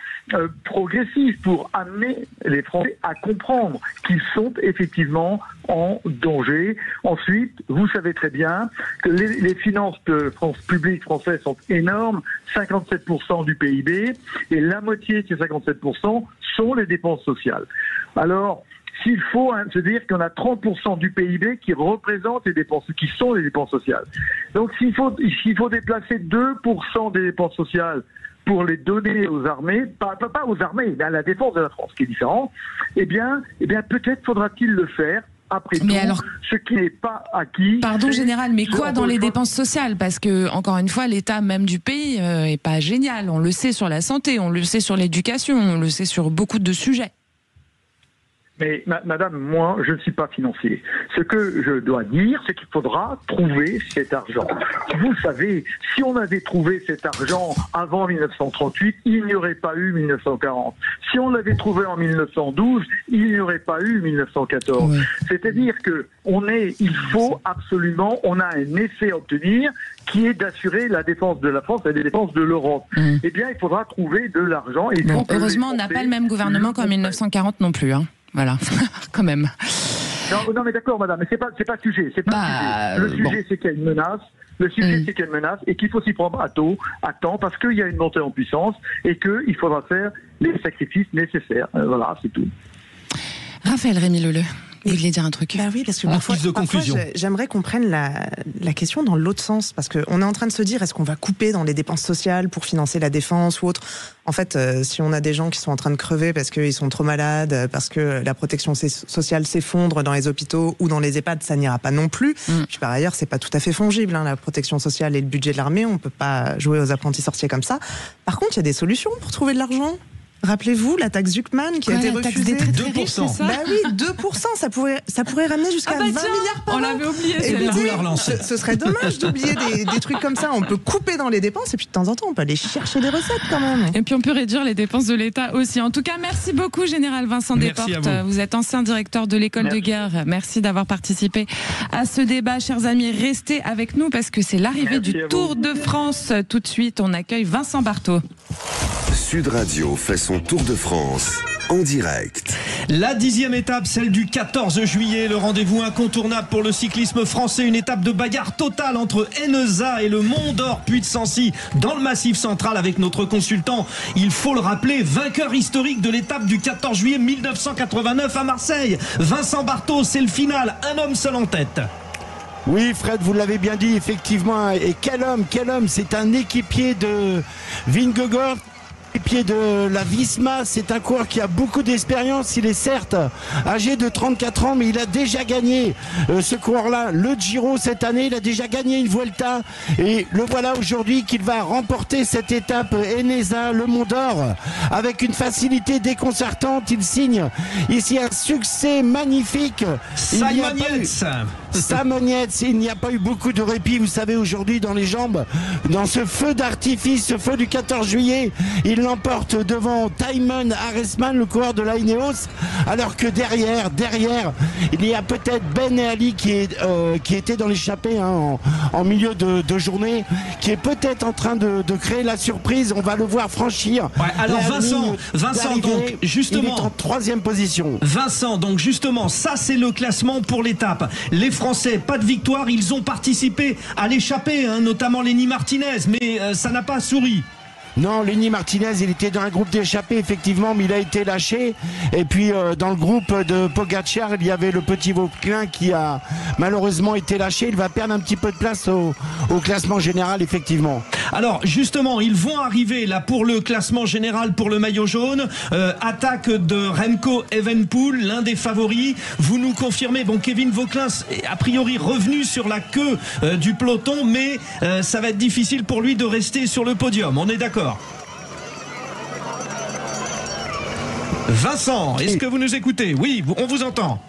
progressif pour amener les Français à comprendre qu'ils sont effectivement en danger. Ensuite, vous savez très bien que les finances publiques françaises sont énormes, 57% du PIB, et la moitié de ces 57% sont les dépenses sociales. Alors, s'il faut se dire qu'on a 30% du PIB qui représente les dépenses, qui sont les dépenses sociales. Donc s'il faut déplacer 2% des dépenses sociales pour les donner aux armées, pas aux armées, mais à la défense de la France, qui est différent, eh bien peut-être faudra-t-il le faire. Après tout, ce qui n'est pas acquis. Pardon, général, mais quoi dans les dépenses sociales? Parce que, encore une fois, l'état même du pays est pas génial. On le sait sur la santé, on le sait sur l'éducation, on le sait sur beaucoup de sujets. Mais madame, moi, je ne suis pas financier. Ce que je dois dire, c'est qu'il faudra trouver cet argent. Vous savez, si on avait trouvé cet argent avant 1938, il n'y aurait pas eu 1940. Si on l'avait trouvé en 1912, il n'y aurait pas eu 1914. Oui. C'est-à-dire que il faut absolument, on a un effet à obtenir qui est d'assurer la défense de la France et la défense de l'Europe. Eh bien, il faudra trouver de l'argent. Heureusement, on n'a pas le même gouvernement qu'en 1940 non plus, hein. Voilà, quand même. Non, mais d'accord, madame, mais c'est pas le sujet. C'est pas le sujet. Le sujet, c'est qu'il y a une menace. Le sujet, c'est qu'il y a une menace et qu'il faut s'y prendre à temps, parce qu'il y a une montée en puissance et qu'il faudra faire les sacrifices nécessaires. Voilà, c'est tout. Raphaël Rémy Leleu. Vous vouliez dire un truc? Bah oui, parce que parfois j'aimerais qu'on prenne la question dans l'autre sens, parce qu'on est en train de se dire, est-ce qu'on va couper dans les dépenses sociales pour financer la défense ou autre? En fait, si on a des gens qui sont en train de crever parce qu'ils sont trop malades, parce que la protection sociale s'effondre dans les hôpitaux ou dans les EHPAD, ça n'ira pas non plus. Puis par ailleurs, c'est pas tout à fait fongible, hein, la protection sociale et le budget de l'armée. On peut pas jouer aux apprentis sorciers comme ça. Par contre, il y a des solutions pour trouver de l'argent. Rappelez-vous la taxe Zuckman qui a été refusée. 2%. Bah oui, 2%, ça pourrait ramener jusqu'à 20 milliards par an. On l'avait oublié. Ce serait dommage d'oublier des trucs comme ça. On peut couper dans les dépenses et puis de temps en temps on peut aller chercher des recettes quand même. Et puis on peut réduire les dépenses de l'État aussi. En tout cas, merci beaucoup Général Vincent Desportes. Vous êtes ancien directeur de l'école de guerre. Merci d'avoir participé à ce débat, chers amis. Restez avec nous parce que c'est l'arrivée du Tour de France. Tout de suite, on accueille Vincent Barthaud. Sud Radio fait son Tour de France en direct. La 10e étape, celle du 14 juillet, le rendez-vous incontournable pour le cyclisme français, une étape de bagarre totale entre Eneza et le Mont d'Or Puy de Sancy dans le Massif central avec notre consultant, il faut le rappeler, vainqueur historique de l'étape du 14 juillet 1989 à Marseille. Vincent Barthaud, c'est le final, un homme seul en tête. Oui, Fred, vous l'avez bien dit, effectivement. Et quel homme, c'est un équipier de Vingegaard, équipier de la Visma. C'est un coureur qui a beaucoup d'expérience. Il est certes âgé de 34 ans, mais il a déjà gagné ce coureur-là, le Giro cette année. Il a déjà gagné une Vuelta. Et le voilà aujourd'hui qu'il va remporter cette étape Eneza, le Mont d'Or, avec une facilité déconcertante. Il signe ici un succès magnifique. Simon Yates, il n'y a pas eu beaucoup de répit, vous savez, aujourd'hui dans les jambes, dans ce feu d'artifice, ce feu du 14 juillet, il l'emporte devant Thymen Arensman, le coureur de la Ineos, alors que derrière, il y a peut-être Ben Ali qui était dans l'échappée en milieu de journée, qui est peut-être en train de créer la surprise. On va le voir franchir. Ouais, alors Vincent, donc justement, il est en 3e position. Vincent, donc justement, ça c'est le classement pour l'étape. Les Français, pas de victoire, ils ont participé à l'échappée, notamment Lenny Martinez, mais ça n'a pas souri. Non, Lenny Martinez, il était dans un groupe d'échappés, effectivement, mais il a été lâché. Et puis, dans le groupe de Pogacar, il y avait le petit Vauclin qui a malheureusement été lâché. Il va perdre un petit peu de place au classement général, effectivement. Alors, justement, ils vont arriver là pour le classement général pour le maillot jaune. Attaque de Remco Evenepoel, l'un des favoris. Vous nous confirmez, bon, Kevin Vauclin est a priori revenu sur la queue du peloton, mais ça va être difficile pour lui de rester sur le podium. On est d'accord? Vincent, est-ce que vous nous écoutez? Oui, on vous entend.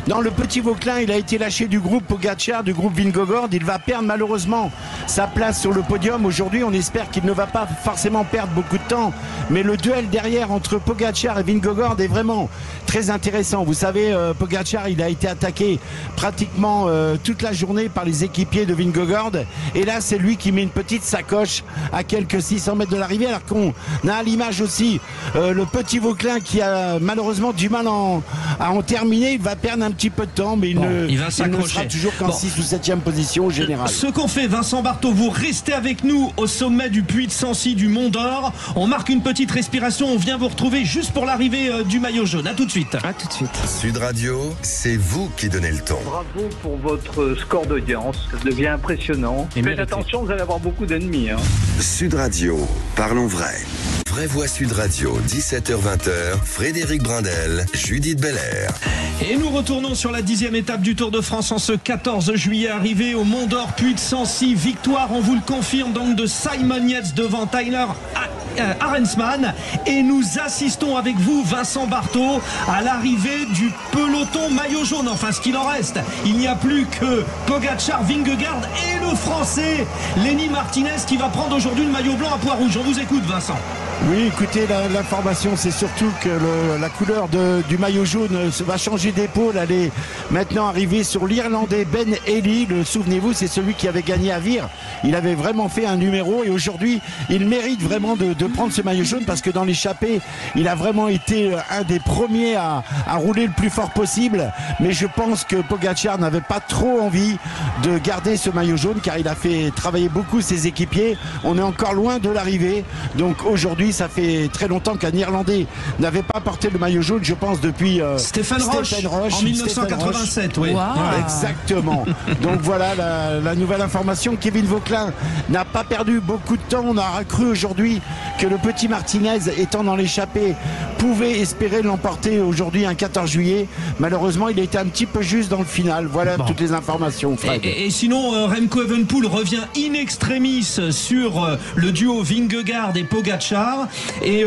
Dans le petit Vauclin, il a été lâché du groupe Pogacar, du groupe Vingegaard. Il va perdre malheureusement sa place sur le podium. Aujourd'hui, on espère qu'il ne va pas forcément perdre beaucoup de temps. Mais le duel derrière entre Pogacar et Vingegaard est vraiment très intéressant. Vous savez, Pogacar, il a été attaqué pratiquement toute la journée par les équipiers de Vingegaard. Et là, c'est lui qui met une petite sacoche à quelques 600 mètres de l'arrivée. Alors qu'on a à l'image aussi le petit Vauclin qui a malheureusement du mal à en terminer. Il va perdre un petit peu de temps, mais il ne sera toujours qu'en 6 ou 7e position au général. Ce qu'on fait, Vincent Barthaud, vous restez avec nous au sommet du Puy de Sancy du Mont d'Or. On marque une petite respiration, on vient vous retrouver juste pour l'arrivée du maillot jaune. À tout de suite. À tout de suite. Sud Radio, c'est vous qui donnez le ton. Bravo pour votre score d'audience, ça devient impressionnant. Faites attention, vous allez avoir beaucoup d'ennemis. Sud Radio, parlons vrai. Vraie Voix Sud Radio, 17h-20h, Frédéric Brindel, Judith Belair. Et nous retournons sur la 10e étape du Tour de France en ce 14 juillet, arrivé au Mont d'Or, Puy de Sancy. Victoire, on vous le confirme, donc de Simon Yates devant Tyler Arensman. Et nous assistons avec vous, Vincent Barthaud, à l'arrivée du peloton maillot jaune. Enfin, ce qu'il en reste. Il n'y a plus que Pogačar, Vingegaard et le Français Lenny Martinez qui va prendre aujourd'hui le maillot blanc à pois rouge. On vous écoute, Vincent. Oui, écoutez, l'information, c'est surtout que la couleur du maillot jaune va changer d'épaule. Elle est maintenant arrivée sur l'Irlandais Ben Ely. Souvenez-vous, c'est celui qui avait gagné à Vire. Il avait vraiment fait un numéro et aujourd'hui, il mérite vraiment de prendre ce maillot jaune parce que dans l'échappée, il a vraiment été un des premiers à rouler le plus fort possible. Mais je pense que Pogačar n'avait pas trop envie de garder ce maillot jaune car il a fait travailler beaucoup ses équipiers. On est encore loin de l'arrivée. Donc aujourd'hui, ça fait très longtemps qu'un Irlandais n'avait pas porté le maillot jaune, je pense, depuis Stéphane Roche en 1987. Oui. Wow. Exactement. Donc voilà la nouvelle information. Kevin Vauquelin n'a pas perdu beaucoup de temps. On a cru aujourd'hui que le petit Martinez, étant dans l'échappée, pouvait espérer l'emporter aujourd'hui, un 14 juillet. Malheureusement, il a été un petit peu juste dans le final. Voilà toutes les informations, Fred. Et sinon, Remco Evenepoel revient in extremis sur le duo Vingegaard et Pogačar. Et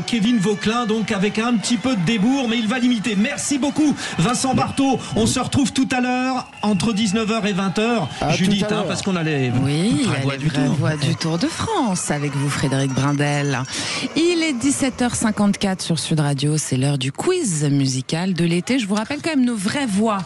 Kevin Vauquelin, donc avec un petit peu de débours, mais il va limiter. Merci beaucoup, Vincent Barthaud. On se retrouve tout à l'heure entre 19h et 20h. Judith, parce qu'on a les vraies voix du Tour de France avec vous, Frédéric Brindel. Il est 17h54 sur Sud Radio. C'est l'heure du quiz musical de l'été. Je vous rappelle quand même nos vraies voix.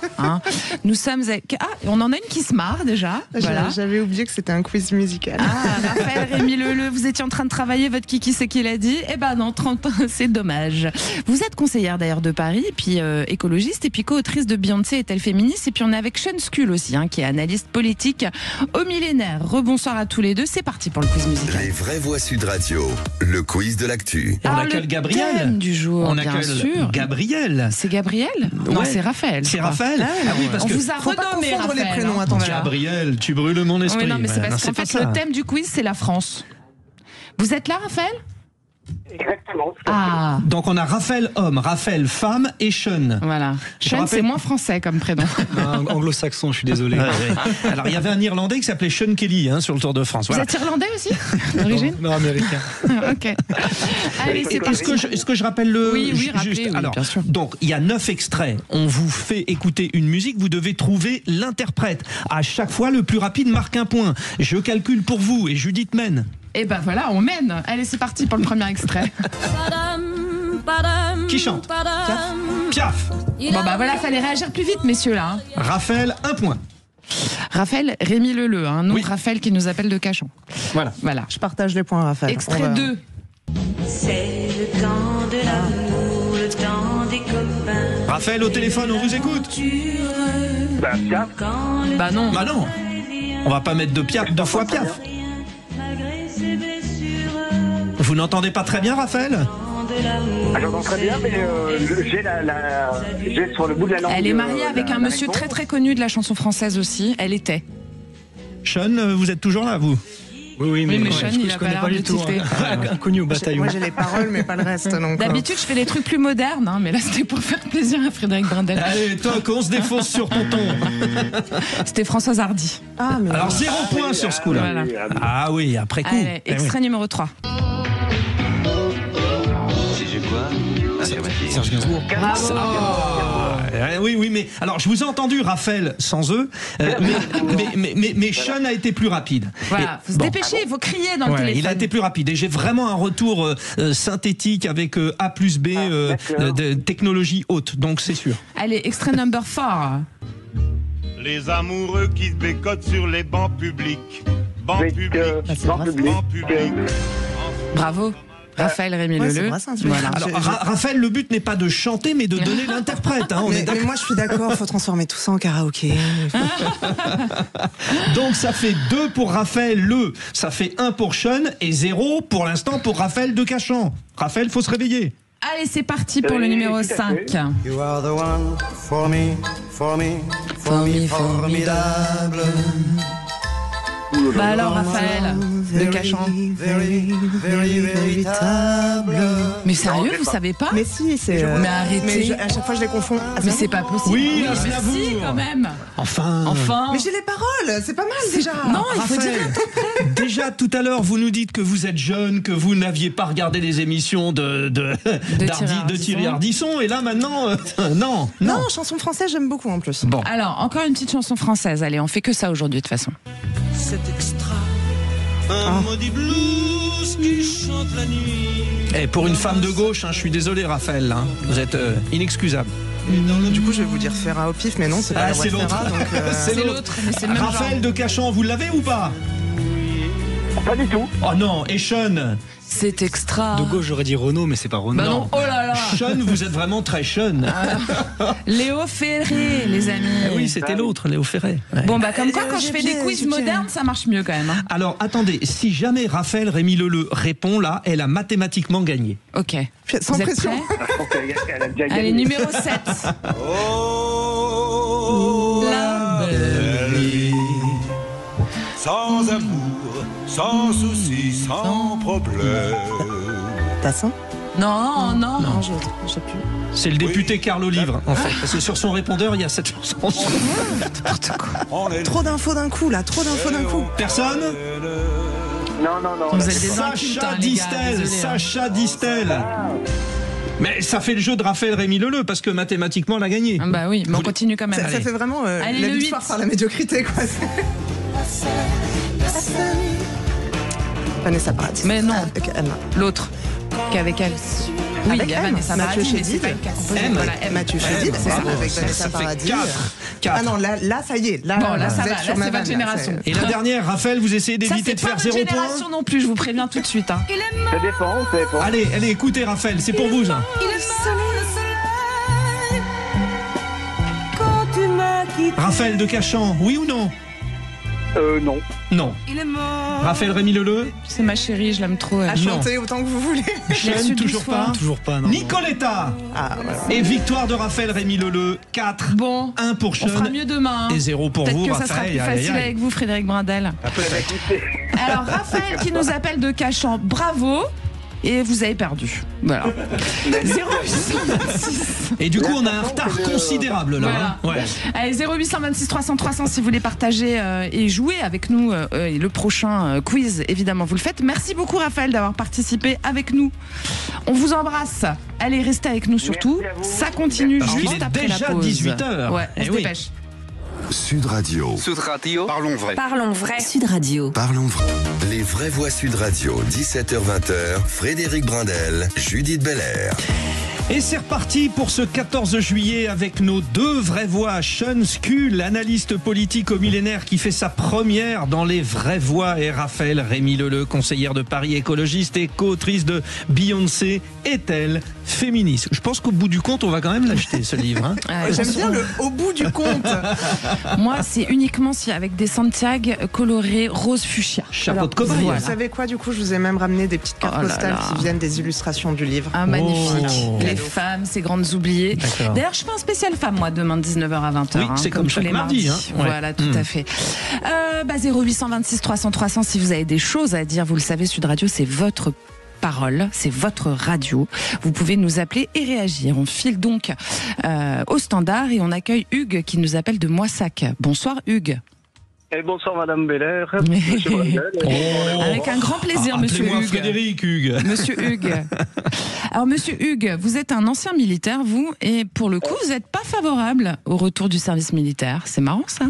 Nous sommes avec... on en a une qui se marre déjà. Voilà. J'avais oublié que c'était un quiz musical. Raphaël, Rémi Leleu, vous étiez en train de travailler votre kiki, c'est qu'il a dit. Eh ben non, 30 ans, c'est dommage. Vous êtes conseillère d'ailleurs de Paris, et puis écologiste, et puis co-autrice de Beyoncé est-elle féministe. Et puis on est avec Sean Skull aussi, qui est analyste politique au Millénaire. Rebonsoir à tous les deux. C'est parti pour le quiz musical. Les vraies voix Sud Radio, le quiz de l'actu. On accueille Gabriel. Thème du jour, on bien sûr. Gabriel. C'est Gabriel ? Non, c'est Raphaël. C'est Raphaël. Oui, parce on que vous a renommé les prénoms. Gabriel, tu brûles mon esprit. Oui, non, mais c'est parce qu'en fait, le thème du quiz, c'est la France. Vous êtes là, Raphaël ? Exactement. Donc on a Raphaël homme, Raphaël femme et Sean. Voilà. Sean, c'est moins français comme prénom. Anglo-saxon, je suis désolé. Alors il y avait un Irlandais qui s'appelait Sean Kelly sur le Tour de France. Vous êtes Irlandais aussi d'origine ? Non, américain. Ok. Allez, est-ce que je rappelle le Oui, juste rappelez, Alors, bien sûr. donc il y a 9 extraits. On vous fait écouter une musique. Vous devez trouver l'interprète. À chaque fois, le plus rapide marque un point. Je calcule pour vous et Judith mène. Et ben voilà, on mène. Allez, c'est parti pour le premier extrait. Qui chante ? Piaf. Bon bah voilà, fallait réagir plus vite, messieurs là. Raphaël, 1 point. Raphaël, Rémi Leleu, Raphaël qui nous appelle de Cachan. Voilà. Je partage les points, Raphaël. Extrait 2. C'est le temps de l'amour, le temps des copains. Raphaël au téléphone, on vous écoute. Piaf. Bah non. On va pas mettre deux fois Piaf. Vous n'entendez pas très bien, Raphaël ? J'entends très bien, mais j'ai sur le bout de la langue. Elle est mariée avec un monsieur très très connu de la chanson française aussi. Elle était. Sean, vous êtes toujours là, vous ? Oui, mais Sean, il a pas l'air de tilter. Inconnu au bataillon. Moi, j'ai les paroles, mais pas le reste. D'habitude, je fais des trucs plus modernes, mais là, c'était pour faire plaisir à Frédéric Brindel. Allez, toi, qu'on se défonce sur ton ton. C'était Françoise Hardy. Alors, 0 point sur ce coup-là. Voilà. Ah oui, après coup. Allez, extrait numéro 3. Serge Gainsbourg. Bravo. Oui, mais alors je vous ai entendu, Raphaël, sans eux, mais Sean a été plus rapide. Voilà, faut se dépêcher, il faut crier dans le téléphone. Il a été plus rapide et j'ai vraiment un retour synthétique avec A plus B de technologie haute, donc c'est sûr. Allez, extrait number 4. Les amoureux qui se bécotent sur les bancs publics. Bancs publics. Bravo. Raphaël Rémy Leleu. Voilà. Alors, Raphaël, le but n'est pas de chanter, mais de donner l'interprète. Hein, mais moi, je suis d'accord, il faut transformer tout ça en karaoké. Donc, ça fait 2 pour Raphaël Le, ça fait 1 pour Sean et 0 pour l'instant pour Raphaël de Cachan. Raphaël, faut se réveiller. Allez, c'est parti pour le numéro 5. You are the one for me, formidable. Bah alors, Raphaël de Cachan. Véritable. Mais sérieux, vous savez pas? Mais si, c'est. Mais arrêtez. À chaque fois, je les confonds. Mais c'est pas possible. Oui, mais si, quand même. Enfin. Mais j'ai les paroles, c'est pas mal déjà. Non, il faut dire. Déjà, tout à l'heure, vous nous dites que vous êtes jeune, que vous n'aviez pas regardé les émissions de Thierry Ardisson, et là, maintenant, non. Non, chanson française, j'aime beaucoup en plus. Bon. Alors, encore une petite chanson française. Allez, on fait que ça aujourd'hui, de toute façon. Cet extra, un maudit blues qui chante la nuit. Pour une femme de gauche, hein, je suis désolé, Raphaël, hein, vous êtes inexcusable. Du coup, je vais vous dire Ferra au pif, mais non, c'est pas la voix de Ferra. C'est l'autre. Raphaël de Cachan, vous l'avez ou pas? Pas du tout. Oh non, et Sean? C'est extra. De gauche, j'aurais dit Renaud, mais c'est pas Renaud. Bah non, oh là là. Sean, vous êtes vraiment très Sean. Léo Ferré, les amis. Oui, c'était l'autre, Léo Ferré. Ouais. Bon, bah comme quoi, quand je fais des quiz modernes, ça marche mieux quand même. Hein. Alors, attendez, si jamais Raphaël Rémy Leleu répond là, elle a mathématiquement gagné. Ok. Sans vous êtes pression. prêts? Allez, numéro 7. Oh, la belle. Sans amour, sans souci, sans problème. Tassin? Non. J'ai plus. C'est le député Carl Olivre, en fait. Parce que sur son répondeur, il y a cette chanson. Trop d'infos d'un coup, là. Trop d'infos d'un coup. Personne? Non. Vous êtes des incultes, hein, les gars, Sacha Distel. Mais ça fait le jeu de Raphaël Rémy Leleu, parce que mathématiquement, elle a gagné. Ah bah oui, mais on continue quand même. Ça fait vraiment la le victoire 8. par la médiocrité, quoi. Vanessa Paradis. Mais non, l'autre qu'avec elle. Oui, il y a Vanessa Mathieu Paradis, mais c'est Chédid. pas elle qui a composé. Voilà, Mathieu Chédid, c'est ça, avec Vanessa Paradis. 4. Ah non, là, ça y est. Là, bon, là, ça vous va, êtes là, sur c'est ma votre vanne, génération. Et la dernière, Raphaël, vous essayez d'éviter de faire 0 points. Ça, c'est pas votre génération non plus, je vous préviens tout de suite. Hein. Ça dépend. Allez, écoutez, Raphaël, c'est pour vous, ça. Raphaël de Cachan, oui ou non? Non. Non. Il est mort. Raphaël Rémy Leleu? C'est ma chérie, je l'aime trop. À chanter autant que vous voulez. Sean, toujours pas? Toujours pas, non. Nicoletta. Et victoire de Raphaël Rémy Leleu, 4. Bon. 1 pour Sean. On fera mieux demain. Et 0 pour vous, Raphaël. Peut-être que ça sera plus facile avec vous, Frédéric Brindel. Alors, Raphaël qui nous appelle de Cachan, bravo. Et vous avez perdu. Voilà. 0826. Et du coup, on a un retard considérable là. Voilà. Hein, ouais. Allez, 0826 300 300 si vous voulez partager et jouer avec nous. Et le prochain quiz, évidemment, vous le faites. Merci beaucoup, Raphaël, d'avoir participé avec nous. On vous embrasse. Allez, restez avec nous surtout. Ça continue juste après la pause. Il est déjà 18h. Ouais, on se dépêche. Sud Radio. Parlons vrai. Parlons vrai. Sud Radio. Parlons vrai. Les vraies voix Sud Radio, 17h-20h, Frédéric Brindel, Judith Belair. Et c'est reparti pour ce 14 juillet avec nos 2 vraies voix. Sean Skull, analyste politique au millénaire qui fait sa première dans les vraies voix, et Raphaël Rémy Leleu, conseillère de Paris écologiste et co-autrice de Beyoncé est-elle féministe? Je pense qu'au bout du compte, on va quand même l'acheter ce livre. Hein. J'aime bien le au bout du compte. Moi, c'est uniquement si avec des Santiago colorés rose fuchsia. Chapeau de cobaye. Vous savez quoi, du coup, je vous ai même ramené des petites cartes postales qui viennent des illustrations du livre. Ah, magnifique. Les femmes, ces grandes oubliées. D'ailleurs, je fais un spécial femme, moi, demain de 19h à 20h. Oui, c'est comme tous les mardis. Hein. Voilà, tout à fait. 0826 300 300 si vous avez des choses à dire. Vous le savez, Sud Radio, c'est votre parole, c'est votre radio. Vous pouvez nous appeler et réagir. On file donc au standard et on accueille Hugues qui nous appelle de Moissac. Bonsoir Hugues. Et bonsoir Madame Belair, Monsieur Brindel. Avec un grand plaisir, Monsieur Hugues. Frédéric Hugues. Monsieur Hugues. Alors Monsieur Hugues, vous êtes un ancien militaire, vous, et pour le coup, vous n'êtes pas favorable au retour du service militaire. C'est marrant ça.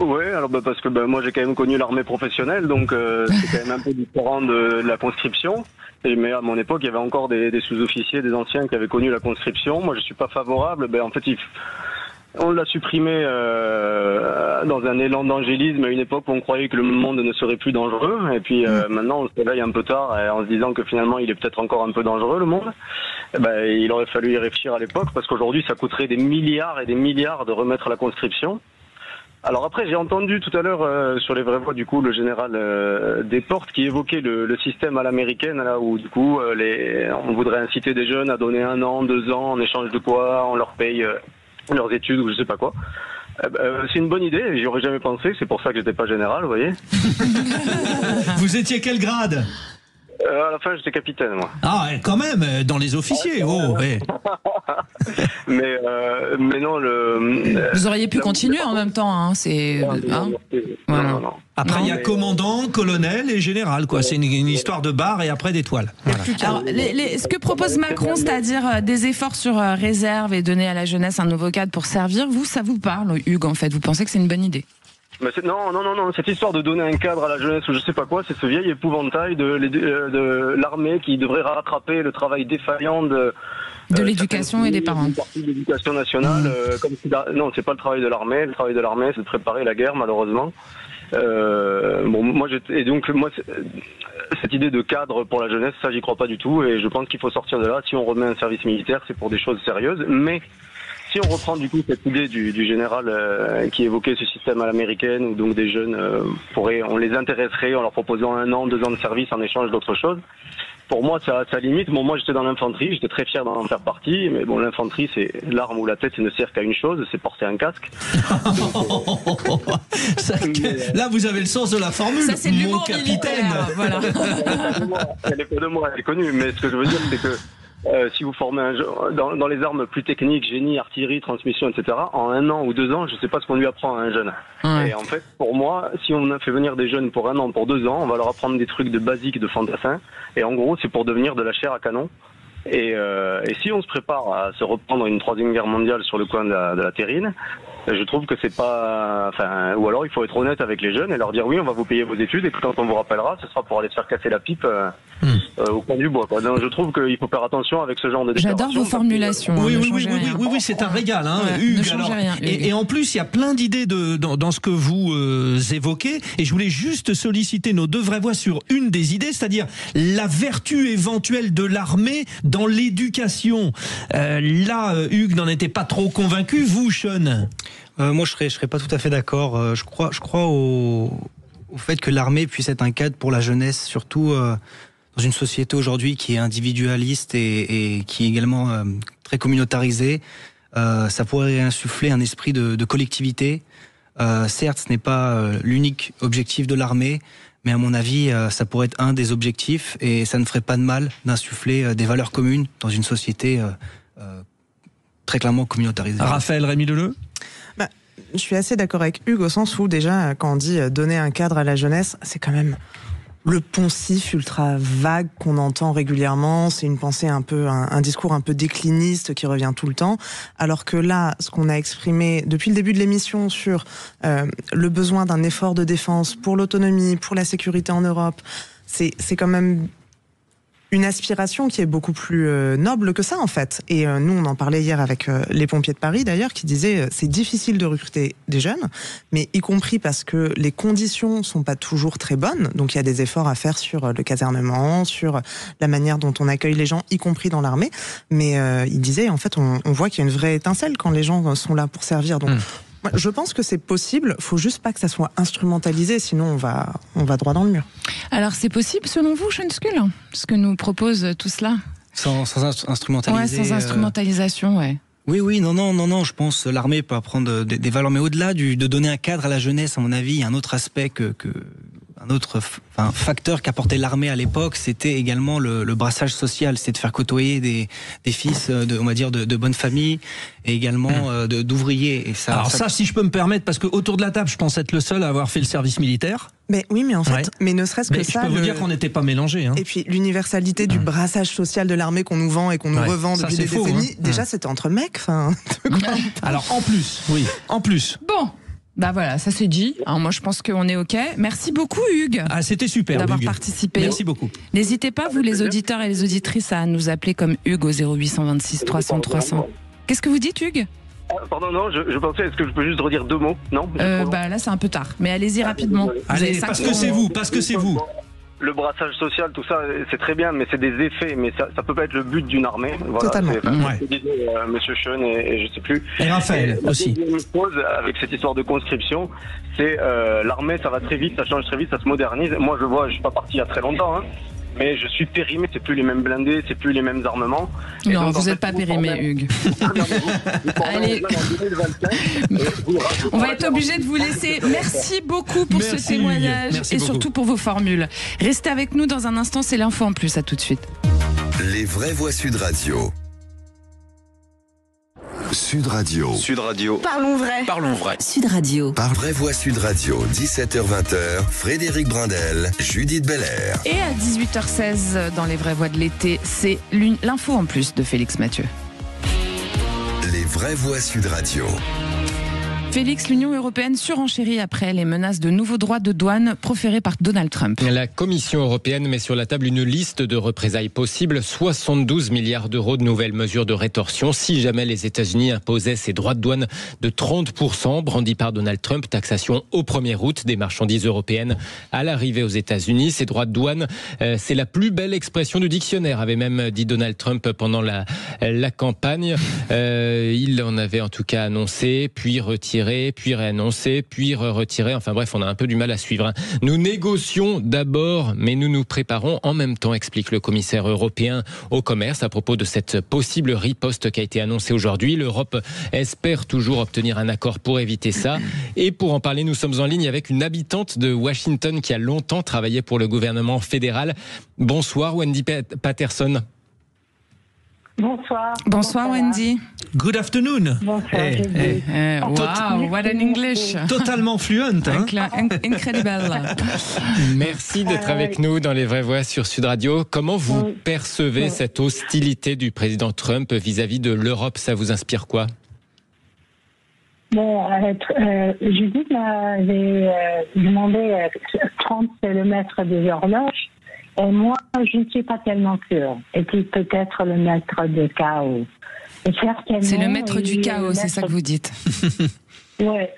Oui, alors parce que moi j'ai quand même connu l'armée professionnelle, donc c'est quand même un peu différent de la conscription. Mais à mon époque, il y avait encore des sous-officiers, des anciens qui avaient connu la conscription. Moi, je suis pas favorable. En fait, On l'a supprimé dans un élan d'angélisme à une époque où on croyait que le monde ne serait plus dangereux. Et puis maintenant, on se réveille un peu tard en se disant que finalement, il est peut-être encore un peu dangereux, le monde. Il aurait fallu y réfléchir à l'époque parce qu'aujourd'hui, ça coûterait des milliards et des milliards de remettre la conscription. Alors après, j'ai entendu tout à l'heure sur les vraies voix du coup le général Desportes qui évoquait le système à l'américaine là où du coup on voudrait inciter des jeunes à donner 1 an, 2 ans en échange de quoi on leur paye leurs études ou je sais pas quoi. C'est une bonne idée, j'y aurais jamais pensé, c'est pour ça que j'étais pas général, vous voyez. Vous étiez quel grade ? À la fin, j'étais capitaine, moi. Ah, quand même, dans les officiers, ouais. mais non, Vous auriez pu continuer en même temps, hein, c'est... Non. Après, il y a commandant, colonel et général, quoi. C'est une histoire de barre et après d'étoiles. Voilà. Alors, ce que propose Macron, c'est-à-dire des efforts sur réserve et donner à la jeunesse un nouveau cadre pour servir, ça vous parle, Hugues, en fait ? Vous pensez que c'est une bonne idée ? Non, cette histoire de donner un cadre à la jeunesse ou je sais pas quoi, c'est ce vieil épouvantail de l'armée qui devrait rattraper le travail défaillant de l'éducation et des parents. De l'éducation nationale, non, c'est pas le travail de l'armée. Le travail de l'armée, c'est de préparer la guerre, malheureusement. Cette idée de cadre pour la jeunesse, ça, j'y crois pas du tout, et je pense qu'il faut sortir de là. Si on remet un service militaire, c'est pour des choses sérieuses, mais si on reprend du coup cette idée du général qui évoquait ce système à l'américaine où donc des jeunes on les intéresserait en leur proposant 1 an, 2 ans de service en échange d'autre chose. Pour moi, ça limite. Bon, moi, j'étais dans l'infanterie, j'étais très fier d'en faire partie, mais bon, l'infanterie, c'est l'arme ou la tête, ne sert qu'à une chose, c'est porter un casque. Là, vous avez le sens de la formule. Ça, c'est mon capitaine. Voilà. Elle est pas de moi, elle est connue, mais ce que je veux dire, c'est que si vous formez dans les armes plus techniques, génie, artillerie, transmission, etc., en 1 an ou 2 ans, je ne sais pas ce qu'on lui apprend à un jeune. Ouais. Et en fait, pour moi, si on a fait venir des jeunes pour 1 an, pour 2 ans, on va leur apprendre des trucs de basiques, de fantassins. Et en gros, c'est pour devenir de la chair à canon. Et si on se prépare à se reprendre une 3e guerre mondiale sur le coin de la terrine, je trouve que c'est pas... ou alors il faut être honnête avec les jeunes et leur dire oui, on va vous payer vos études et quand on vous rappellera, ce sera pour aller se faire casser la pipe au coin du bois. Donc, je trouve qu'il faut faire attention avec ce genre de déclaration. J'adore vos formulations. Oui, c'est un régal, hein, Hugues. Alors, rien, Hugues. Et en plus, il y a plein d'idées dans ce que vous évoquez. Et je voulais juste solliciter nos 2 vraies voix sur une des idées, c'est-à-dire la vertu éventuelle de l'armée dans l'éducation. Là, Hugues n'en était pas trop convaincu. Vous, Sean ? Moi, je serais pas tout à fait d'accord. Je crois au fait que l'armée puisse être un cadre pour la jeunesse, surtout dans une société aujourd'hui qui est individualiste et qui est également très communautarisée. Ça pourrait insuffler un esprit de collectivité. Certes, ce n'est pas l'unique objectif de l'armée, mais à mon avis, ça pourrait être un des objectifs et ça ne ferait pas de mal d'insuffler des valeurs communes dans une société très clairement communautarisée. Raphaël Rémy-Leleu ? Je suis assez d'accord avec Hugues au sens où déjà quand on dit donner un cadre à la jeunesse, c'est quand même le poncif ultra vague qu'on entend régulièrement. C'est une pensée un discours un peu décliniste qui revient tout le temps. Alors que là, ce qu'on a exprimé depuis le début de l'émission sur le besoin d'un effort de défense pour l'autonomie, pour la sécurité en Europe, c'est quand même une aspiration qui est beaucoup plus noble que ça en fait. Et nous on en parlait hier avec les pompiers de Paris d'ailleurs qui disaient c'est difficile de recruter des jeunes, mais y compris parce que les conditions sont pas toujours très bonnes, donc il y a des efforts à faire sur le casernement, sur la manière dont on accueille les gens, y compris dans l'armée, mais ils disaient en fait on voit qu'il y a une vraie étincelle quand les gens sont là pour servir, donc je pense que c'est possible, faut juste pas que ça soit instrumentalisé, sinon on va droit dans le mur. Alors c'est possible selon vous, Sean Skull, ce que nous propose tout cela ? Sans instrumentaliser. Ouais, sans instrumentalisation, ouais. Oui, non, je pense que l'armée peut apprendre des valeurs, mais au-delà de donner un cadre à la jeunesse, à mon avis, il y a un autre aspect un autre facteur qu'apportait l'armée à l'époque, c'était également le brassage social, c'est de faire côtoyer des fils de bonne famille et également d'ouvriers. Et alors ça, si je peux me permettre, parce que autour de la table, je pense être le seul à avoir fait le service militaire. Mais oui, mais en fait, mais ne serait-ce que ça. Je peux vous dire qu'on n'était pas mélangés. Hein. Et puis l'universalité du brassage social de l'armée qu'on nous vend et qu'on nous revend depuis des décennies, déjà c'était entre mecs. Alors en plus, en plus. Bon. Bah voilà, ça c'est dit. Alors moi je pense qu'on est OK. Merci beaucoup Hugues. Ah c'était super d'avoir participé. Merci beaucoup. N'hésitez pas vous les auditeurs et les auditrices à nous appeler comme Hugues au 0826 300 300. Qu'est-ce que vous dites Hugues ? Pardon, non, je pensais, est-ce que je peux juste redire 2 mots? Non Là, c'est un peu tard. Mais allez-y rapidement. Allez, parce que c'est vous. Le brassage social, tout ça, c'est très bien, mais c'est des effets, mais ça peut pas être le but d'une armée. Voilà, totalement. Monsieur Sean et je sais plus. Et Raphaël aussi. La deuxième chose, avec cette histoire de conscription, c'est l'armée, ça va très vite, ça change très vite, ça se modernise. Moi, je suis pas parti il y a très longtemps, mais je suis périmé, c'est plus les mêmes blindés, c'est plus les mêmes armements. Non, vous n'êtes pas périmé, Hugues. Allez, on va être obligé de vous laisser. Merci beaucoup pour ce témoignage et surtout pour vos formules. Restez avec nous dans un instant, c'est l'info en plus, à tout de suite. Les vraies voix Sud Radio. Sud Radio. Sud Radio. Parlons vrai. Sud Radio. Par Vraie Voix Sud Radio, 17h-20h, Frédéric Brindel, Judith Belair. Et à 18h16, dans les vraies voix de l'été, c'est l'info en plus de Félix Mathieu. Les vraies voix Sud Radio. Félix, l'Union européenne surenchérit après les menaces de nouveaux droits de douane proférés par Donald Trump. La Commission européenne met sur la table une liste de représailles possibles. 72 milliards d'euros de nouvelles mesures de rétorsion si jamais les États-Unis imposaient ces droits de douane de 30% brandis par Donald Trump. Taxation au 1er août des marchandises européennes à l'arrivée aux États-Unis. Ces droits de douane, c'est la plus belle expression du dictionnaire, avait même dit Donald Trump pendant la campagne. Il en avait en tout cas annoncé, puis retiré, puis réannoncé, puis retiré. Enfin bref, on a un peu du mal à suivre. Nous négocions d'abord, mais nous nous préparons en même temps, explique le commissaire européen au commerce à propos de cette possible riposte qui a été annoncée aujourd'hui. L'Europe espère toujours obtenir un accord pour éviter ça. Et pour en parler, nous sommes en ligne avec une habitante de Washington qui a longtemps travaillé pour le gouvernement fédéral. Bonsoir Wendy Patterson. Bonsoir. Bonsoir Wendy. Good afternoon. Bonsoir. Wow, what an English. Totalement fluent. Incredible. Merci d'être avec nous dans les vraies voix sur Sud Radio. Comment vous percevez cette hostilité du président Trump vis-à-vis de l'Europe? Ça vous inspire quoi? Judith m'avait demandé 30 c'est le maître des horloges. Et moi, je ne suis pas tellement sûre. Est-il peut-être le maître du chaos? C'est le maître du chaos, c'est ça que vous dites. Ouais.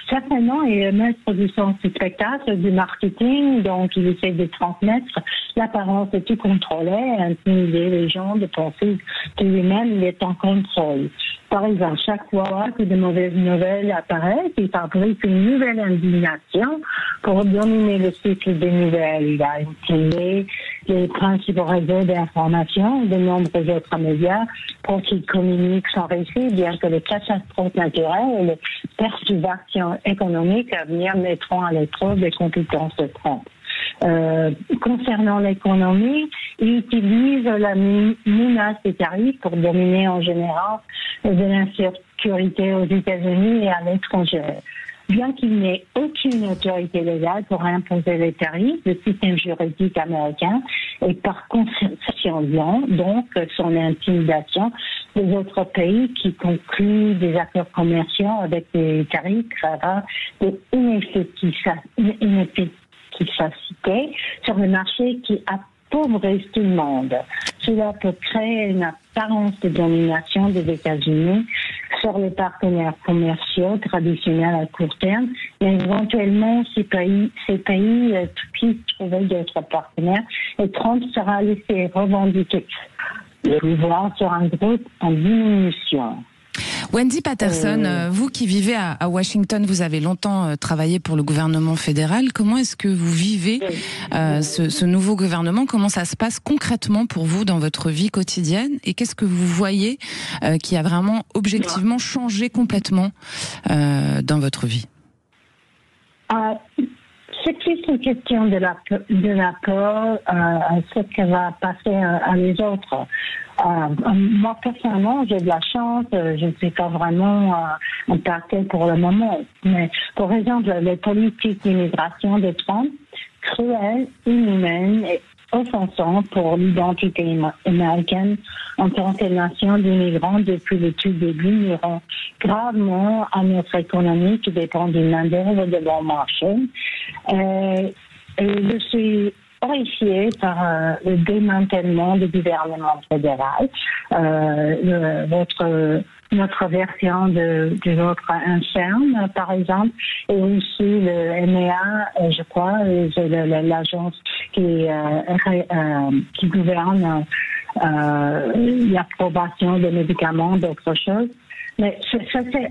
Certainement, il est le maître du sens du spectacle, du marketing, donc il essaie de transmettre l'apparence de tout contrôler, intimider les gens, de penser que lui-même il est en contrôle. Par exemple, chaque fois que de mauvaises nouvelles apparaissent, il fabrique une nouvelle indignation pour dominer le cycle des nouvelles. Il a intimidé les principaux réseaux d'information, de nombreux autres médias, pour qu'ils communiquent sans récit, bien que les catastrophes naturelles et les perturbations économiques à venir mettront à l'épreuve les compétences de Trump. Concernant l'économie, il utilise la menace des tarifs pour dominer en général de l'insécurité aux États-Unis et à l'étranger. Bien qu'il n'ait aucune autorité légale pour imposer les tarifs, le système juridique américain est par conception donc son intimidation des autres pays qui concluent des accords commerciaux avec des tarifs créera des inefficacités sur le marché qui appauvrissent tout le monde. Cela peut créer une apparence de domination des États-Unis sur les partenaires commerciaux traditionnels à court terme, mais éventuellement ces pays puissent trouver d'autres partenaires et Trump sera laissé revendiquer le pouvoir sur un groupe en diminution. Wendy Patterson, vous qui vivez à Washington, vous avez longtemps travaillé pour le gouvernement fédéral. Comment est-ce que vous vivez ce nouveau gouvernement? Comment ça se passe concrètement pour vous dans votre vie quotidienne? Et qu'est-ce que vous voyez qui a vraiment objectivement changé complètement dans votre vie? C'est plus une question de la peur à ce qui va passer à les autres. Moi, personnellement, j'ai de la chance, je ne suis pas vraiment impactée pour le moment. Mais, par exemple, les politiques d'immigration de Trump, cruelles, inhumaines et offensantes pour l'identité américaine en tant que nation d'immigrants depuis le tout début nuiront gravement à notre économie qui dépend d'une main-d'œuvre de bon marché. Et je suis horrifiés par le démantèlement du gouvernement fédéral. Notre version de votre interne, par exemple, et aussi le MEA, je crois, l'agence qui gouverne l'approbation des médicaments, d'autres choses. Mais ça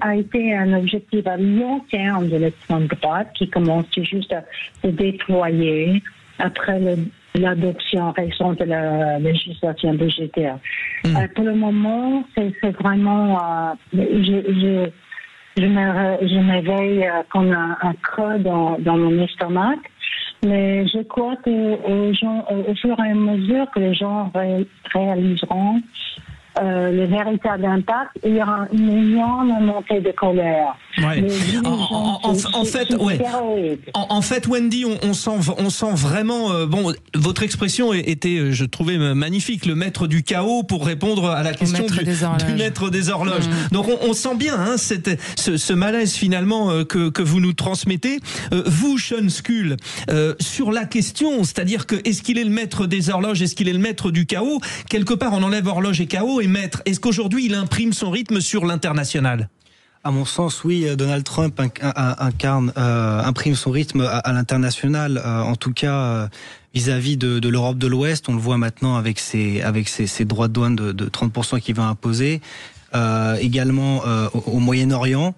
a été un objectif à long terme de l'extrême droite qui commence juste à se déployer après l'adoption récente de la législation budgétaire. Pour le moment, c'est vraiment... je m'éveille comme un creux dans mon estomac, mais je crois que au fur et à mesure que les gens réaliseront le véritable impact, il y aura une énorme montée de colère. Ouais. En fait, Wendy, on sent vraiment. Votre expression était, je trouvais magnifique, le maître du chaos pour répondre à la question du maître des horloges. Donc on sent bien ce malaise finalement que vous nous transmettez. Vous, Sean Skull, sur la question, c'est-à-dire que est-ce qu'il est le maître des horloges, est-ce qu'il est le maître du chaos? Quelque part, on enlève horloge et chaos. Et maître, est-ce qu'aujourd'hui il imprime son rythme sur l'international? À mon sens, oui, Donald Trump imprime son rythme à l'international, en tout cas vis-à-vis de l'Europe de l'Ouest. On le voit maintenant avec ses droits de douane de 30% qu'il va imposer. Également au Moyen-Orient,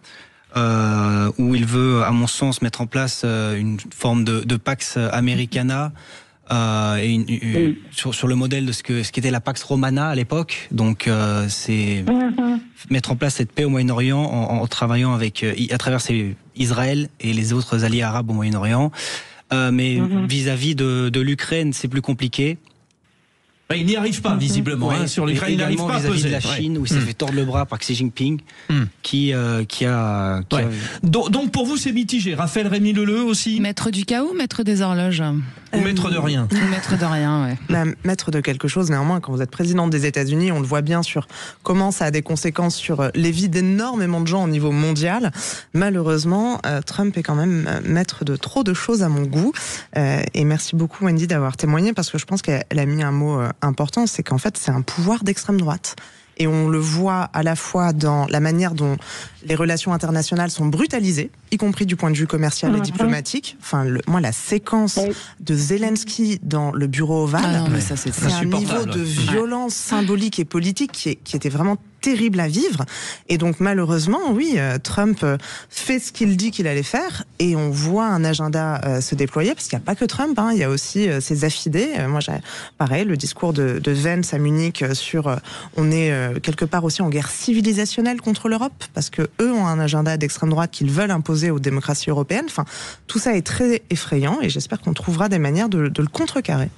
où il veut, à mon sens, mettre en place une forme de Pax Americana, sur le modèle de ce qu'était la Pax Romana à l'époque. Donc c'est mettre en place cette paix au Moyen-Orient en travaillant à travers Israël et les autres alliés arabes au Moyen-Orient. Mais vis-à-vis de l'Ukraine, c'est plus compliqué. Il n'y arrive pas, visiblement. Sur l'Ukraine, il n'arrive pas à vis-à-vis de la Chine, où il s'est fait tordre le bras par Xi Jinping, Donc pour vous, c'est mitigé. Raphaël Rémy Leleu aussi. Maître du chaos, maître des horloges. Ou maître de rien. Maître de rien, ouais. Maître de quelque chose, néanmoins, quand vous êtes présidente des États-Unis, on le voit bien sur comment ça a des conséquences sur les vies d'énormément de gens au niveau mondial. Malheureusement, Trump est quand même maître de trop de choses à mon goût. Et merci beaucoup, Wendy, d'avoir témoigné, parce que je pense qu'elle a mis un mot important, c'est qu'en fait, c'est un pouvoir d'extrême droite. Et on le voit à la fois dans la manière dont les relations internationales sont brutalisées, y compris du point de vue commercial et diplomatique. Enfin, moi, la séquence de Zelensky dans le bureau ovale, c'est un niveau de violence symbolique et politique qui était vraiment terrible à vivre. Et donc, malheureusement, oui, Trump fait ce qu'il dit qu'il allait faire, et on voit un agenda se déployer, parce qu'il n'y a pas que Trump, il y a aussi ses affidés. Moi, pareil, le discours de Vance à Munich sur on est quelque part aussi en guerre civilisationnelle contre l'Europe, parce que eux ont un agenda d'extrême droite qu'ils veulent imposer aux démocraties européennes. Enfin, tout ça est très effrayant, et j'espère qu'on trouvera des manières de le contrecarrer.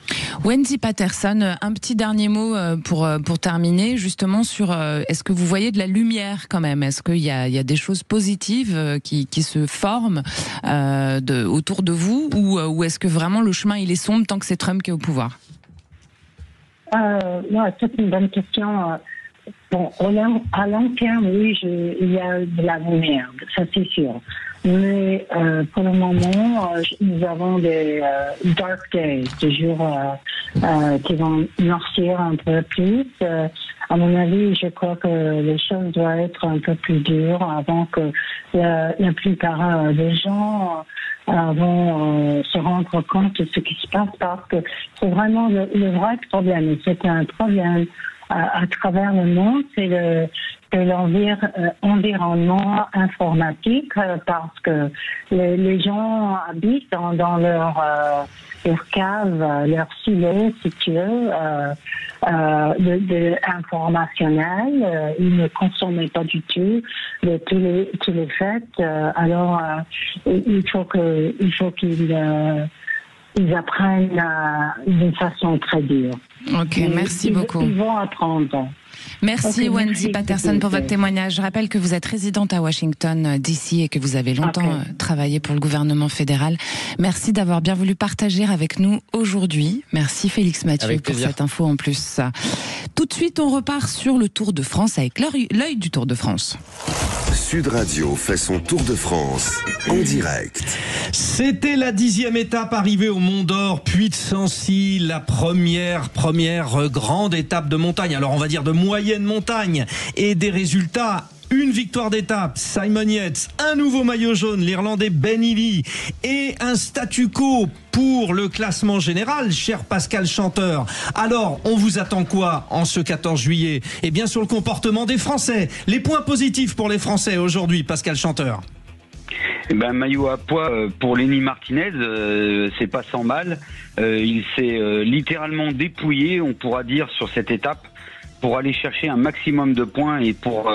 Wendy Patterson, un petit dernier mot pour terminer, justement sur est-ce que vous voyez de la lumière quand même? Est-ce qu'il y a des choses positives qui se forment autour de vous, ou est-ce que vraiment le chemin il est sombre tant que c'est Trump qui est au pouvoir? Non, c'est une bonne question. Bon, à long terme, oui, il y a de la lumière, ça c'est sûr. Mais pour le moment, nous avons des dark days, des jours qui vont noircir un peu plus. À mon avis, je crois que les choses doivent être un peu plus dures avant que la plupart des gens vont se rendre compte de ce qui se passe, parce que c'est vraiment le vrai problème. C'est un problème à travers le monde, c'est l'environnement informatique, parce que les gens habitent dans leur cave, leur silo, si tu veux, informationnel. Ils ne consomment pas du tout tous les faits. Alors, il faut qu'ils apprennent d'une façon très dure. Ok, merci beaucoup. Ils vont apprendre. Merci Wendy Patterson pour votre témoignage. Je rappelle que vous êtes résidente à Washington DC et que vous avez longtemps travaillé pour le gouvernement fédéral. Merci d'avoir bien voulu partager avec nous aujourd'hui. Merci Félix Mathieu pour cette info en plus. Tout de suite, on repart sur le Tour de France avec l'œil du Tour de France. Sud Radio fait son Tour de France en direct. C'était la 10e étape arrivée au Mont d'Or, puis de Sancy, la première grande étape de montagne. Alors on va dire de moyenne montagne, et des résultats. Une victoire d'étape, Simon Yates, un nouveau maillot jaune, l'Irlandais Ben Healy, et un statu quo pour le classement général, cher Pascal Chanteur. Alors, on vous attend quoi en ce 14 juillet ? Eh bien, sur le comportement des Français. Les points positifs pour les Français aujourd'hui, Pascal Chanteur. Maillot à poids pour Lenny Martinez, c'est pas sans mal. Il s'est littéralement dépouillé, on pourra dire, sur cette étape, pour aller chercher un maximum de points et pour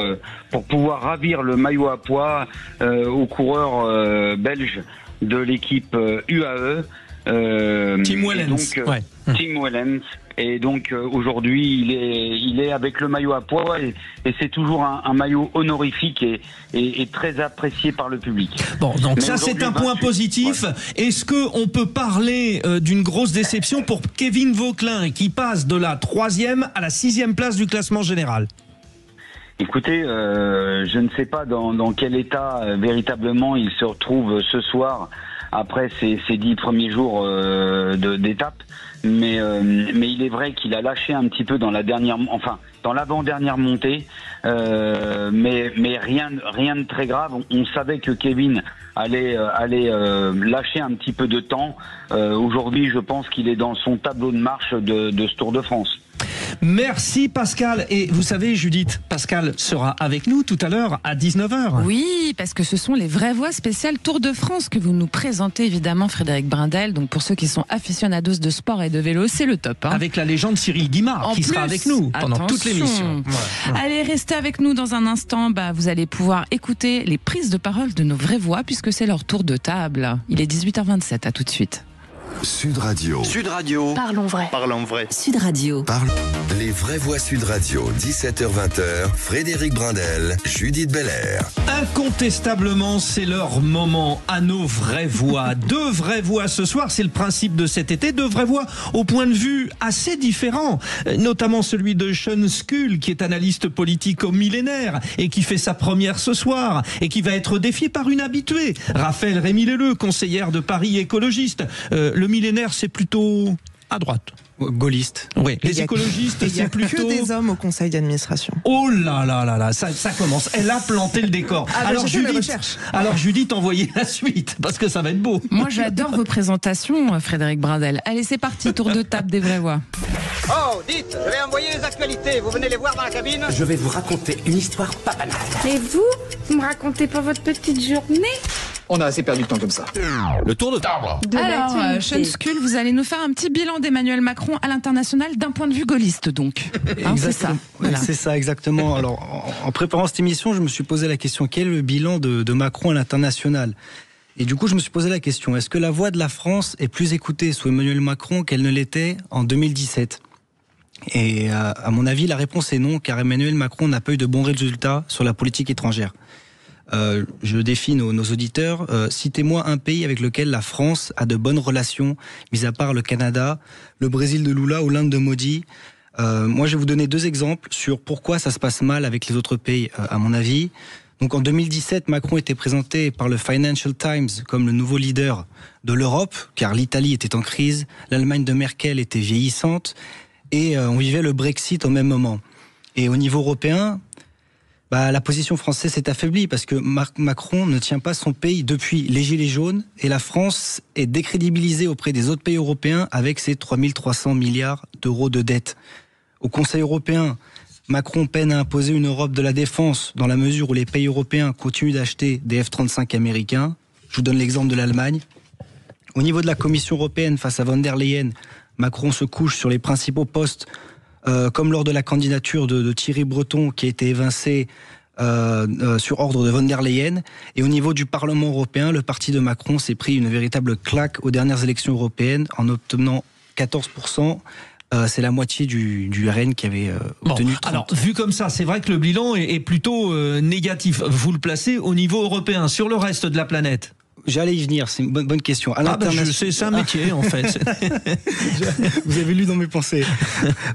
pouvoir ravir le maillot à poids aux coureurs belges de l'équipe UAE. Team Wellens. Team Wellens. Et donc aujourd'hui, il est avec le maillot à poids et c'est toujours un maillot honorifique et très apprécié par le public. Bon, donc ça c'est un point positif. Ouais. Est-ce qu'on peut parler d'une grosse déception pour Kevin Vauquelin qui passe de la 3e à la 6e place du classement général ? Écoutez, je ne sais pas dans quel état véritablement il se retrouve ce soir après ces 10 premiers jours d'étape. Mais il est vrai qu'il a lâché un petit peu dans l'avant-dernière montée, mais rien de très grave. On savait que Kevin allait lâcher un petit peu de temps. Aujourd'hui, je pense qu'il est dans son tableau de marche de ce Tour de France. Merci Pascal. Et vous savez Judith, Pascal sera avec nous tout à l'heure à 19h. Oui, parce que ce sont les vraies voix spéciales Tour de France que vous nous présentez évidemment, Frédéric Brindel. Donc pour ceux qui sont aficionados de sport et de vélo, c'est le top. Avec la légende Cyril Guimard qui sera avec nous pendant toute l'émission. Ouais. Allez, restez avec nous dans un instant. Vous allez pouvoir écouter les prises de parole de nos vraies voix puisque c'est leur tour de table. Il est 18h27, à tout de suite. Sud Radio. Sud Radio. Parlons vrai. Parlons vrai. Sud Radio. Les vraies voix Sud Radio, 17h-20h, Frédéric Brindel, Judith Belair. Incontestablement, c'est leur moment à nos vraies voix. 2 vraies voix ce soir, c'est le principe de cet été. 2 vraies voix au point de vue assez différent. Notamment celui de Sean Skull, qui est analyste politique au Millénaire et qui fait sa première ce soir et qui va être défié par une habituée. Raphaël Rémy-Leleu, conseillère de Paris écologiste. Le Millénaire, c'est plutôt à droite. Gaulliste. Oui, les écologistes, c'est plutôt... que des hommes au conseil d'administration. Oh là là là là, ça commence. Elle a planté le décor. Alors Judith, envoyez la suite, parce que ça va être beau. Moi, j'adore vos présentations, Frédéric Brindel. Allez, c'est parti, tour de table des vraies voix. Oh, dites, je vais envoyer les actualités. Vous venez les voir dans la cabine ? Je vais vous raconter une histoire pas banale. Et vous me racontez pas votre petite journée ? On a assez perdu de temps comme ça. Le tour de table. Alors, Sean Skull, vous allez nous faire un petit bilan d'Emmanuel Macron à l'international d'un point de vue gaulliste, donc. C'est ça. Voilà. C'est ça, exactement. Alors, en préparant cette émission, je me suis posé la question, quel est le bilan de Macron à l'international ? Et du coup, je me suis posé la question, est-ce que la voix de la France est plus écoutée sous Emmanuel Macron qu'elle ne l'était en 2017 ? Et à mon avis, la réponse est non, car Emmanuel Macron n'a pas eu de bons résultats sur la politique étrangère. Je défie nos auditeurs. Citez-moi un pays avec lequel la France a de bonnes relations, mis à part le Canada, le Brésil de Lula ou l'Inde de Modi. Moi, je vais vous donner 2 exemples sur pourquoi ça se passe mal avec les autres pays, à mon avis. Donc, en 2017, Macron était présenté par le Financial Times comme le nouveau leader de l'Europe, car l'Italie était en crise, l'Allemagne de Merkel était vieillissante, et on vivait le Brexit au même moment. Et au niveau européen, la position française s'est affaiblie parce que Macron ne tient pas son pays depuis les Gilets jaunes et la France est décrédibilisée auprès des autres pays européens avec ses 3300 milliards d'euros de dette. Au Conseil européen, Macron peine à imposer une Europe de la défense dans la mesure où les pays européens continuent d'acheter des F-35 américains. Je vous donne l'exemple de l'Allemagne. Au niveau de la Commission européenne, face à von der Leyen, Macron se couche sur les principaux postes comme lors de la candidature de Thierry Breton qui a été évincé sur ordre de von der Leyen. Et au niveau du Parlement européen, le parti de Macron s'est pris une véritable claque aux dernières élections européennes en obtenant 14%. C'est la moitié du RN qui avait obtenu 30. Alors, vu comme ça, c'est vrai que le bilan est plutôt négatif. Vous le placez au niveau européen, sur le reste de la planète ? J'allais y venir, c'est une bonne question. C'est un métier en fait. Vous avez lu dans mes pensées.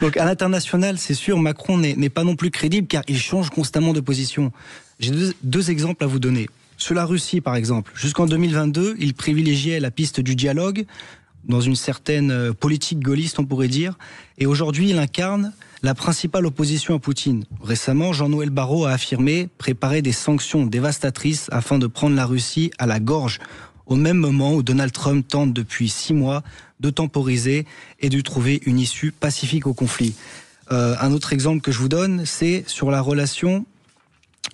Donc à l'international, c'est sûr, Macron n'est pas non plus crédible car il change constamment de position. J'ai deux exemples à vous donner. Sur la Russie par exemple, jusqu'en 2022, il privilégiait la piste du dialogue dans une certaine politique gaulliste on pourrait dire, et aujourd'hui il incarne la principale opposition à Poutine. Récemment, Jean-Noël Barrot a affirmé préparer des sanctions dévastatrices afin de prendre la Russie à la gorge, au même moment où Donald Trump tente depuis 6 mois de temporiser et de trouver une issue pacifique au conflit. Un autre exemple que je vous donne, c'est sur la relation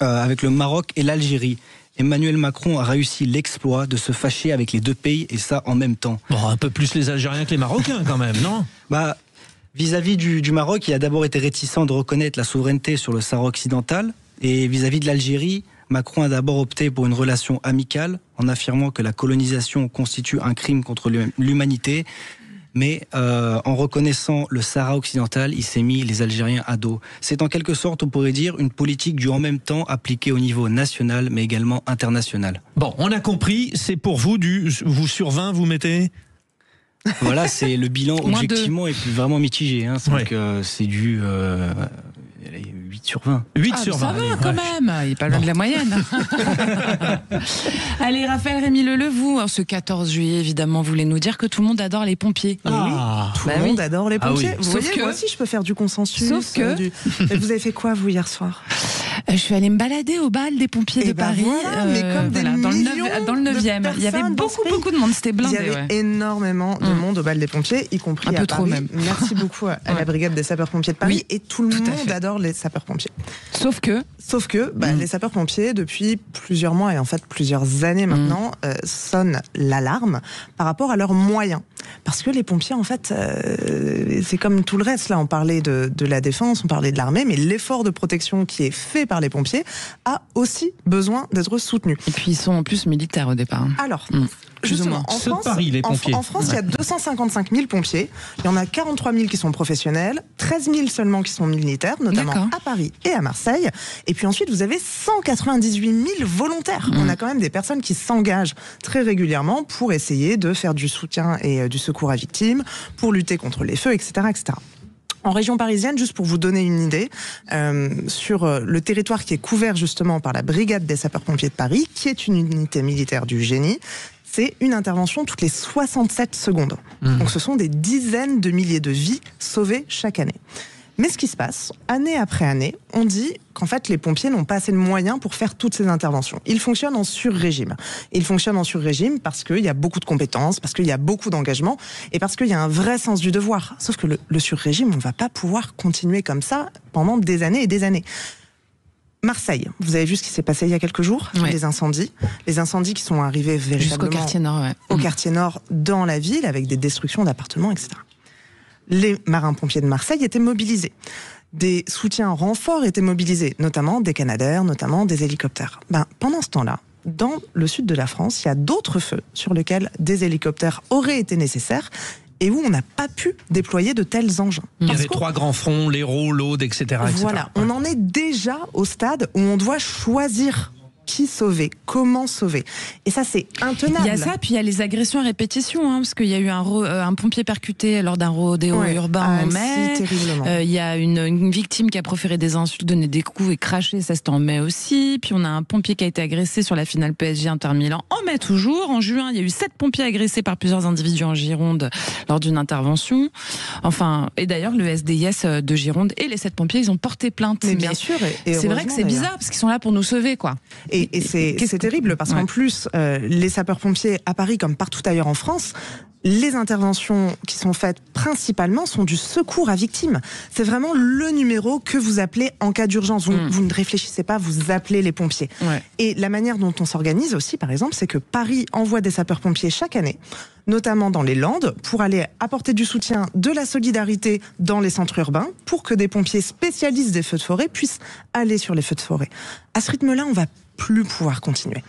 avec le Maroc et l'Algérie. Emmanuel Macron a réussi l'exploit de se fâcher avec les deux pays, et ça en même temps. Bon, un peu plus les Algériens que les Marocains quand même, non ? Vis-à-vis du Maroc, il a d'abord été réticent de reconnaître la souveraineté sur le Sahara occidental. Et vis-à-vis de l'Algérie, Macron a d'abord opté pour une relation amicale, en affirmant que la colonisation constitue un crime contre l'humanité. Mais en reconnaissant le Sahara occidental, il s'est mis les Algériens à dos. C'est en quelque sorte, on pourrait dire, une politique du en même temps appliquée au niveau national, mais également international. Bon, on a compris, c'est pour vous vous sur 20, vous mettez ? Voilà, c'est le bilan objectivement est vraiment mitigé. Hein, c'est du 8 sur 20. 8 sur 20. Ça va quand même, il n'est pas loin de la moyenne. Allez, Raphaël Rémy Leleu, vous, ce 14 juillet, évidemment, vous voulez nous dire que tout le monde adore les pompiers. Tout le monde adore les pompiers. Oui. Vous voyez, moi aussi, je peux faire du consensus. Sauf que... Vous avez fait quoi, vous, hier soir ? Je suis allée me balader au bal des pompiers de Paris. Voilà, mais comme des millions dans le 9e. Il y avait beaucoup de monde, c'était blindé. Il y avait énormément de monde au bal des pompiers, y compris un peu à trop Paris. même. Merci beaucoup à la brigade des sapeurs-pompiers de Paris. Et tout le monde adore les sapeurs-pompiers. Sauf que les sapeurs-pompiers, depuis plusieurs mois et en fait plusieurs années maintenant, sonnent l'alarme par rapport à leurs moyens. Parce que les pompiers, en fait, c'est comme tout le reste. Là, on parlait de la défense, on parlait de l'armée, mais l'effort de protection qui est fait par les pompiers a aussi besoin d'être soutenu. Et puis, ils sont en plus militaires au départ. Alors, justement, en France, Paris, les pompiers. En France, il y a 255 000 pompiers. Il y en a 43 000 qui sont professionnels, 13 000 seulement qui sont militaires, notamment à Paris et à Marseille. Et puis ensuite, vous avez 198 000 volontaires. On a quand même des personnes qui s'engagent très régulièrement pour essayer de faire du soutien et du secours à victimes, pour lutter contre les feux, etc., etc. En région parisienne, juste pour vous donner une idée, sur le territoire qui est couvert justement par la brigade des sapeurs-pompiers de Paris, qui est une unité militaire du génie, c'est une intervention toutes les 67 secondes. Donc ce sont des dizaines de milliers de vies sauvées chaque année. Mais ce qui se passe, année après année, on dit qu'en fait, les pompiers n'ont pas assez de moyens pour faire toutes ces interventions. Ils fonctionnent en sur-régime. Ils fonctionnent en sur-régime parce qu'il y a beaucoup de compétences, parce qu'il y a beaucoup d'engagement et parce qu'il y a un vrai sens du devoir. Sauf que le sur-régime, on ne va pas pouvoir continuer comme ça pendant des années et des années. Marseille, vous avez vu ce qui s'est passé il y a quelques jours, les incendies qui sont arrivés véritablement jusqu'au quartier nord, au quartier nord dans la ville avec des destructions d'appartements, etc. Les marins-pompiers de Marseille étaient mobilisés. Des soutiens renforts étaient mobilisés, notamment des Canadair, notamment des hélicoptères. Pendant ce temps-là, dans le sud de la France, il y a d'autres feux sur lesquels des hélicoptères auraient été nécessaires et où on n'a pas pu déployer de tels engins. Il y avait 3 grands fronts, l'Hérault, l'Aude, etc. Voilà, on en est déjà au stade où on doit choisir qui sauver, comment sauver. Et ça, c'est intenable. Il y a ça, puis il y a les agressions à répétition, parce qu'il y a eu un pompier percuté lors d'un rodéo urbain en mai. Il y a une victime qui a proféré des insultes, donné des coups et craché, ça c'était en mai aussi. Puis on a un pompier qui a été agressé sur la finale PSG Inter Milan en mai toujours. En juin, il y a eu 7 pompiers agressés par plusieurs individus en Gironde lors d'une intervention. Enfin, et d'ailleurs, le SDIS de Gironde et les 7 pompiers, ils ont porté plainte. Mais bien sûr. Et c'est vrai que c'est bizarre, parce qu'ils sont là pour nous sauver, quoi. Et c'est terrible parce qu'en plus, les sapeurs-pompiers à Paris comme partout ailleurs en France, les interventions qui sont faites principalement sont du secours à victimes. C'est vraiment le numéro que vous appelez en cas d'urgence. Vous ne réfléchissez pas, vous appelez les pompiers. Et la manière dont on s'organise aussi, par exemple, c'est que Paris envoie des sapeurs-pompiers chaque année, notamment dans les Landes, pour aller apporter du soutien, de la solidarité dans les centres urbains, pour que des pompiers spécialistes des feux de forêt puissent aller sur les feux de forêt. À ce rythme-là, on va plus pouvoir continuer.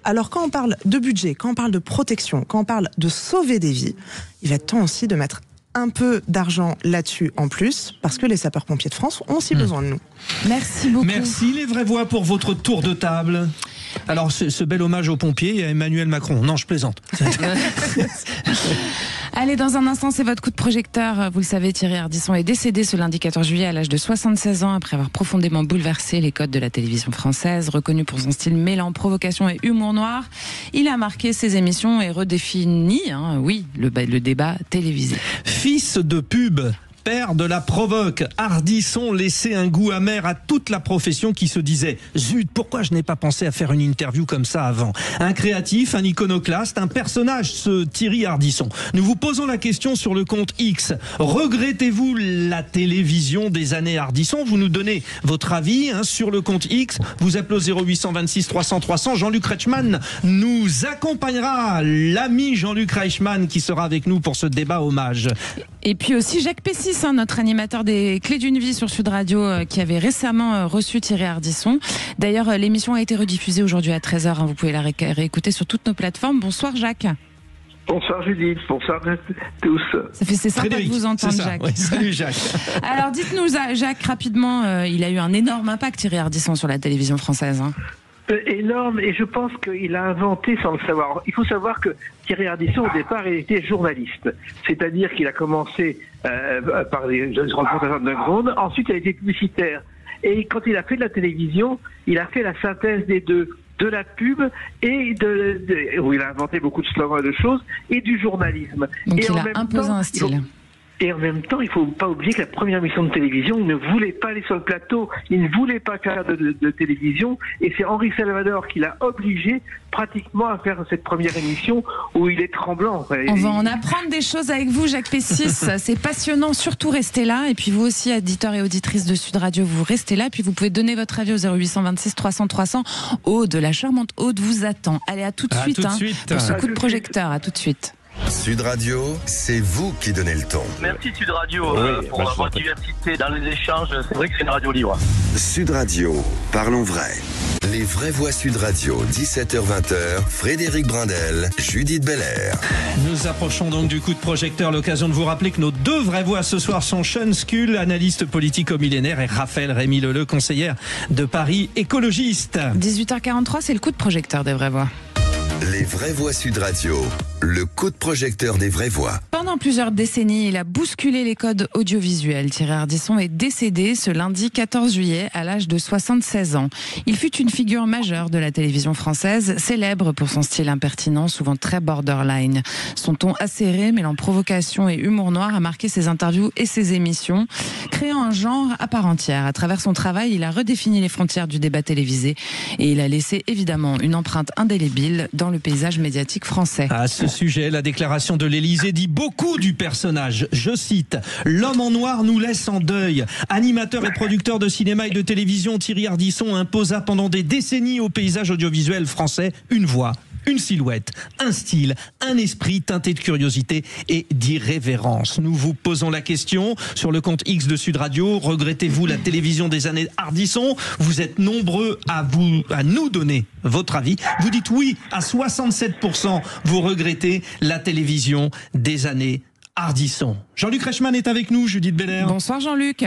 Alors quand on parle de budget, quand on parle de protection, quand on parle de sauver des vies, il va être temps aussi de mettre un peu d'argent là-dessus en plus, parce que les sapeurs-pompiers de France ont aussi besoin de nous. Merci beaucoup. Merci les vraies voix pour votre tour de table. Alors, ce bel hommage aux pompiers et à Emmanuel Macron. Non, je plaisante. Allez, dans un instant, c'est votre coup de projecteur. Vous le savez, Thierry Ardisson est décédé ce lundi 14 juillet à l'âge de 76 ans après avoir profondément bouleversé les codes de la télévision française. Reconnu pour son style mêlant provocation et humour noir, il a marqué ses émissions et redéfini, le débat télévisé. Fils de pub, père de la provoque, Ardisson laissait un goût amer à toute la profession qui se disait « Zut, pourquoi je n'ai pas pensé à faire une interview comme ça avant ?» Un créatif, un iconoclaste, un personnage, ce Thierry Ardisson. Nous vous posons la question sur le compte X. Regrettez-vous la télévision des années Ardisson? Vous nous donnez votre avis sur le compte X. Vous appelez au 0826 300 300. Jean-Luc Reichmann nous accompagnera. L'ami Jean-Luc Reichmann qui sera avec nous pour ce débat hommage. Et puis aussi Jacques Pessis, notre animateur des Clés d'une vie sur Sud Radio, qui avait récemment reçu Thierry Ardisson. D'ailleurs, l'émission a été rediffusée aujourd'hui à 13h. Vous pouvez la réécouter sur toutes nos plateformes. Bonsoir Jacques. Bonsoir Judith, bonsoir à tous. C'est sympa de vous entendre, Jacques. Ouais, salut Jacques. Alors dites-nous, Jacques, rapidement, il a eu un énorme impact, Thierry Ardisson, sur la télévision française. Énorme, et je pense qu'il a inventé sans le savoir. Il faut savoir que Thierry Ardisson, au départ, il était journaliste. C'est-à-dire qu'il a commencé par les reportages underground, ensuite il a été publicitaire. Et quand il a fait de la télévision, il a fait la synthèse des deux, de la pub et où il a inventé beaucoup de slogans et de choses, et du journalisme. Donc et il a imposé un style. Et en même temps, il ne faut pas oublier que la première émission de télévision, il ne voulait pas aller sur le plateau, il ne voulait pas faire de télévision, et c'est Henri Salvador qui l'a obligé pratiquement à faire cette première émission où il est tremblant. On va en apprendre des choses avec vous, Jacques Pessis. C'est passionnant, surtout restez là. Et puis vous aussi, auditeurs et auditrices de Sud Radio, vous restez là. Puis vous pouvez donner votre avis au 0826 300 300. Aude, la charmante Aude vous attend. Allez, à tout de suite, pour ce coup de projecteur. À tout de suite. Sud Radio, c'est vous qui donnez le ton. Merci Sud Radio pour votre diversité dans les échanges. C'est vrai que c'est une radio libre. Sud Radio, parlons vrai. Les vraies voix Sud Radio, 17h-20h, Frédéric Brindel, Judith Belair. Nous approchons donc du coup de projecteur. L'occasion de vous rappeler que nos deux vraies voix ce soir sont Sean Skull, analyste politique au millénaire, et Raphaël Rémy Leleu, conseillère de Paris, écologiste. 18h43, c'est le coup de projecteur des vraies voix. Les vraies voix Sud Radio, le coup de projecteur des vraies voix. Pendant plusieurs décennies, il a bousculé les codes audiovisuels. Thierry Ardisson est décédé ce lundi 14 juillet à l'âge de 76 ans. Il fut une figure majeure de la télévision française, célèbre pour son style impertinent, souvent très borderline. Son ton acéré, mêlant provocation et humour noir, a marqué ses interviews et ses émissions, créant un genre à part entière. À travers son travail, il a redéfini les frontières du débat télévisé et il a laissé évidemment une empreinte indélébile dans le paysage médiatique français. À ce sujet, la déclaration de l'Élysée dit beaucoup du personnage. Je cite: « L'homme en noir nous laisse en deuil. Animateur et producteur de cinéma et de télévision, Thierry Ardisson imposa pendant des décennies au paysage audiovisuel français une voix, une silhouette, un style, un esprit teinté de curiosité et d'irrévérence. » Nous vous posons la question sur le compte X de Sud Radio. Regrettez-vous la télévision des années Ardisson? Vous êtes nombreux à nous donner votre avis. Vous dites oui à 67%. Vous regrettez la télévision des années Ardisson. Jean-Luc Reichmann est avec nous, Judith Belair. Bonsoir Jean-Luc.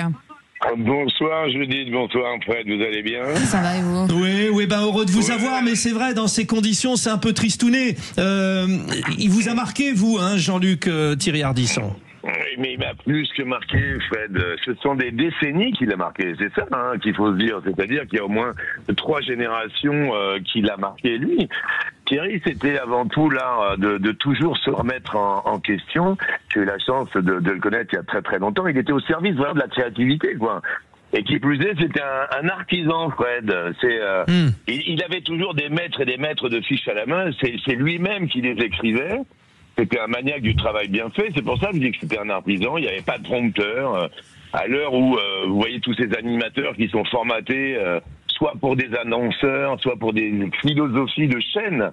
Bonsoir Judith, bonsoir Fred, vous allez bien? Ça va et vous? Oui, heureux de vous avoir, mais c'est vrai, dans ces conditions, c'est un peu tristouné. Il vous a marqué, vous, Jean-Luc, Thierry Ardisson? Oui, mais il m'a plus que marqué, Fred. Ce sont des décennies qu'il a marqué, c'est ça qu'il faut se dire. C'est-à-dire qu'il y a au moins 3 générations qu'il a marqué, lui. Thierry, c'était avant tout l'art de toujours se remettre en question. J'ai eu la chance de le connaître il y a très très longtemps. Il était au service vraiment de la créativité, quoi. Et qui plus est, c'était un artisan, Fred. Il avait toujours des maîtres et des maîtres de fiches à la main. C'est lui-même qui les écrivait. C'était un maniaque du travail bien fait. C'est pour ça que je dis que c'était un artisan. Il n'y avait pas de prompteur. À l'heure où vous voyez tous ces animateurs qui sont formatés soit pour des annonceurs, soit pour des philosophies de chaîne.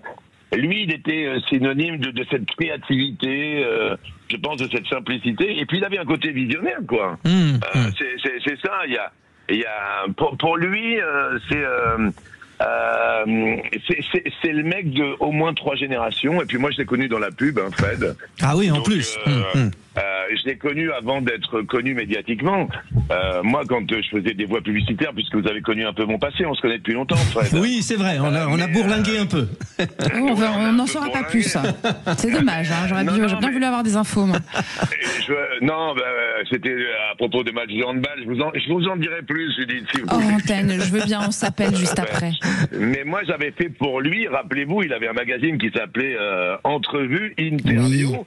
Lui, il était synonyme de cette créativité, je pense, de cette simplicité. Et puis, il avait un côté visionnaire, quoi. C'est ça. Il y a pour lui, c'est le mec de au moins 3 générations. Et puis moi, je l'ai connu dans la pub, Fred. Ah oui, en plus. je l'ai connu avant d'être connu médiatiquement. Moi, quand je faisais des voix publicitaires, puisque vous avez connu un peu mon passé, on se connaît depuis longtemps, Fred. Oui, c'est vrai, on a bourlingué un peu. On n'en saura pas plus, ça. C'est dommage, hein. J'aurais bien voulu avoir des infos, moi. C'était à propos de match de handball. Je vous en dirai plus, Judith, si vous Oh, voulez. antenne, je veux bien, on s'appelle juste après. Mais moi, j'avais fait pour lui, rappelez-vous, il avait un magazine qui s'appelait Entrevue, Interview. Oui.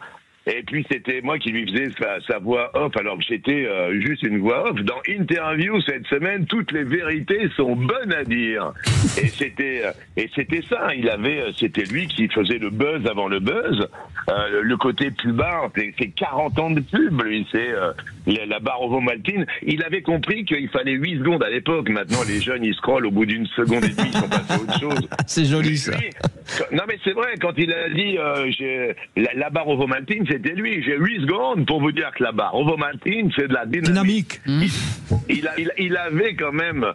Et puis c'était moi qui lui faisais sa voix off, alors que j'étais juste une voix off. Dans Interview cette semaine, toutes les vérités sont bonnes à dire. Et c'était ça. C'était lui qui faisait le buzz avant le buzz. Le côté pubard, c'est 40 ans de pub. Lui, c'est la barre Ovomaltine. Il avait compris qu'il fallait 8 secondes à l'époque. Maintenant, les jeunes, ils scrollent au bout d'une seconde et demie, ils sont passés à autre chose. C'est joli ça. Non mais c'est vrai, quand il a dit la barre Ovomaltine, c'était lui. J'ai 8 secondes pour vous dire que la barre Ovomaltine, c'est de la dynamique. Il avait quand même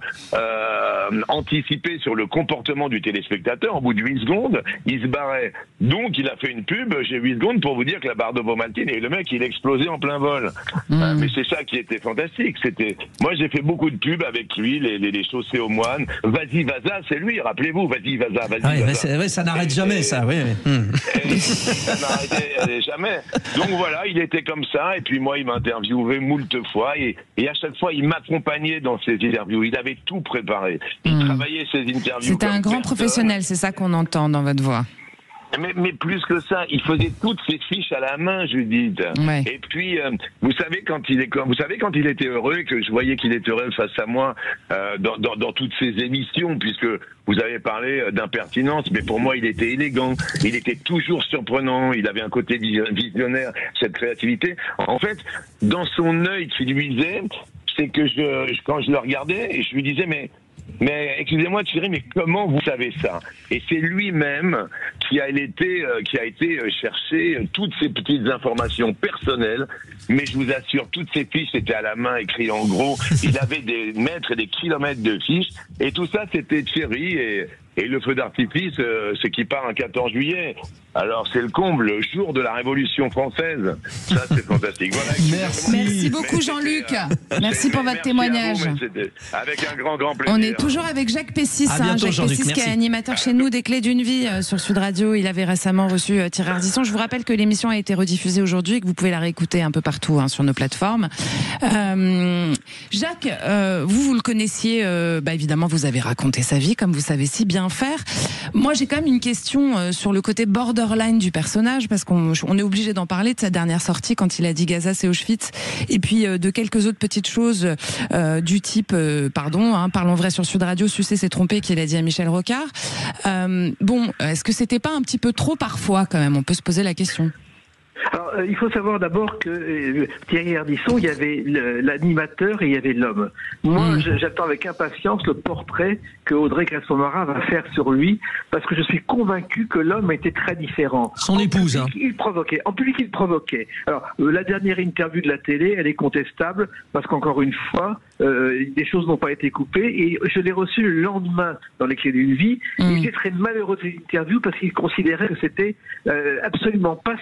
anticipé sur le comportement du téléspectateur. Au bout de 8 secondes, il se barrait. Donc il a fait une pub, j'ai 8 secondes pour vous dire que la barre d'Ovomaltine, et le mec il explosait en plein vol. Mais c'est ça qui était fantastique. Moi j'ai fait beaucoup de pubs avec lui, les chaussées aux moines. Vas-y Vaza, c'est lui, rappelez-vous, vas-y Vaza, vas-y Vaza. Ça n'arrête jamais, ça, oui. Ça n'arrêtait jamais. Donc voilà, il était comme ça, et puis moi, il m'interviewait moult fois, et à chaque fois, il m'accompagnait dans ses interviews. Il avait tout préparé. Il travaillait ses interviews. C'était un grand professionnel, c'est ça qu'on entend dans votre voix. Mais plus que ça, il faisait toutes ses fiches à la main, Judith. Ouais. Et puis, vous savez quand il était heureux, que je voyais qu'il était heureux face à moi dans toutes ses émissions, puisque vous avez parlé d'impertinence, mais pour moi, il était élégant, il était toujours surprenant, il avait un côté visionnaire, cette créativité. En fait, dans son œil qui luisait, c'est que quand je le regardais, et je lui disais, mais excusez-moi Thierry, mais comment vous savez ça? Et c'est lui-même qui a été chercher toutes ces petites informations personnelles, mais je vous assure, toutes ces fiches étaient à la main, écrites en gros. Il avait des mètres et des kilomètres de fiches, et tout ça c'était Thierry, et le feu d'artifice, c'est qui part un 14 juillet. Alors c'est le comble, le jour de la Révolution française. Ça c'est fantastique. Voilà, merci beaucoup Jean-Luc. Merci pour votre témoignage. Avec un grand plaisir. On est toujours avec Jacques Pessis, bientôt, Jacques Pessis qui est animateur chez nous des Clés d'une vie sur Sud Radio. Il avait récemment reçu Thierry Ardisson. Je vous rappelle que l'émission a été rediffusée aujourd'hui et que vous pouvez la réécouter un peu partout sur nos plateformes. Jacques, vous le connaissiez, évidemment vous avez raconté sa vie comme vous savez si bien faire. Moi j'ai quand même une question sur le côté borderline du personnage, parce qu'on est obligé d'en parler de sa dernière sortie quand il a dit Gaza c'est Auschwitz, et puis de quelques autres petites choses du type parlons vrai sur Sud Radio, sucer c'est tromper, qu'il a dit à Michel Rocard. Est-ce que c'était pas un petit peu trop parfois quand même? On peut se poser la question. Alors, il faut savoir d'abord que Thierry Ardisson, il y avait l'animateur et il y avait l'homme. Moi, j'attends avec impatience le portrait que Audrey Crespo-Marin va faire sur lui, parce que je suis convaincu que l'homme était très différent. Son épouse, il provoquait. En public, il provoquait. Alors, la dernière interview de la télé, elle est contestable, parce qu'encore une fois, des choses n'ont pas été coupées, et je l'ai reçu le lendemain dans les Clés d'une vie. Il était très malheureux de cette interview parce qu'il considérait que c'était absolument pas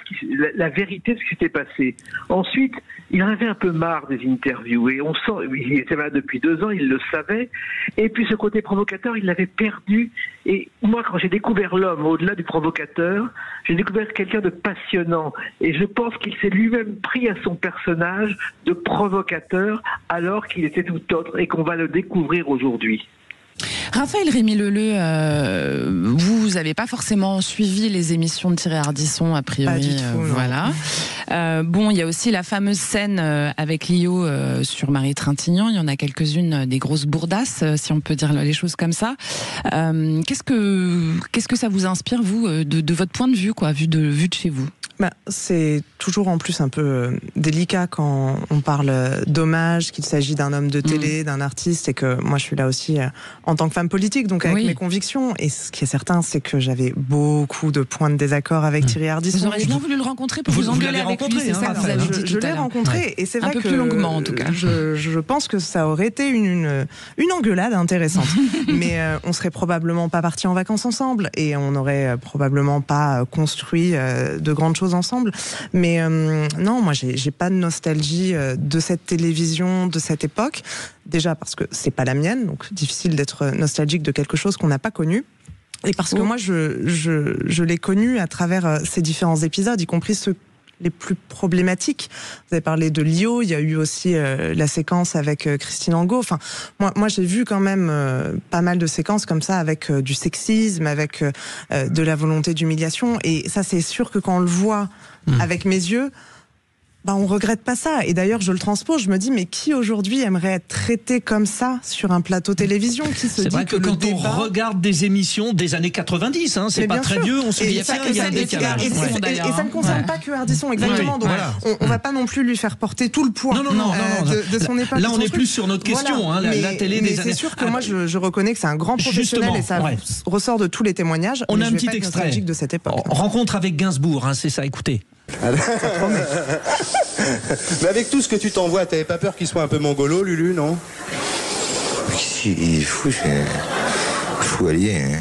la vérité de ce qui s'était passé. Ensuite, il en avait un peu marre des interviews, et on sent, il était là depuis 2 ans, il le savait, et puis ce côté provocateur, il l'avait perdu. Et moi, quand j'ai découvert l'homme au-delà du provocateur, j'ai découvert quelqu'un de passionnant, et je pense qu'il s'est lui-même pris à son personnage de provocateur alors qu'il était tout autre, et qu'on va le découvrir aujourd'hui. Raphaël Rémy-Leleu, vous n'avez pas forcément suivi les émissions de Thierry Ardisson, a priori. Pas du tout, voilà. Il y a aussi la fameuse scène avec Lio sur Marie Trintignant. Il y en a quelques-unes des grosses bourdasses, si on peut dire les choses comme ça. Qu'est-ce que ça vous inspire, vous, de votre point de vue, vu de chez vous? C'est toujours en plus un peu délicat quand on parle d'hommage, qu'il s'agit d'un homme de télé, d'un artiste, et que moi je suis là aussi en tant que femme politique, donc avec mes convictions. Et ce qui est certain, c'est que j'avais beaucoup de points de désaccord avec Thierry Ardisson. Vous auriez bien voulu le rencontrer pour vous engueuler avec lui, c'est ça que vous avez dit tout à l'heure. Je l'ai rencontré, et c'est vrai que un peu plus longuement en tout cas. Je pense que ça aurait été une engueulade intéressante. Mais on serait probablement pas partis en vacances ensemble, et on n'aurait probablement pas construit de grandes choses choses ensemble. Mais non, moi, j'ai pas de nostalgie de cette télévision, de cette époque. Déjà parce que c'est pas la mienne, donc difficile d'être nostalgique de quelque chose qu'on n'a pas connu. Et parce que moi, je l'ai connu à travers ces différents épisodes, y compris ceux les plus problématiques. Vous avez parlé de Lio, il y a eu aussi la séquence avec Christine Angot. Enfin, moi j'ai vu quand même pas mal de séquences comme ça avec du sexisme, avec de la volonté d'humiliation. Et ça, c'est sûr que quand on le voit avec mes yeux, on regrette pas ça. Et d'ailleurs, je le transpose, je me dis, mais qui aujourd'hui aimerait être traité comme ça sur un plateau télévision? C'est vrai que quand on regarde des émissions des années 90, c'est pas très vieux, on se dit, il y a un décalage. Et ça ne concerne pas que Ardisson, exactement. Donc, on va pas non plus lui faire porter tout le poids de son époque. Là, on est plus sur notre question, la télé des années. C'est sûr que moi, je reconnais que c'est un grand professionnel et ça ressort de tous les témoignages. On a un petit extrait de cette époque. Rencontre avec Gainsbourg, c'est ça, écoutez. Mais avec tout ce que tu t'envoies, t'avais pas peur qu'il soit un peu mongolo, Lulu, non? Il est fou, allié.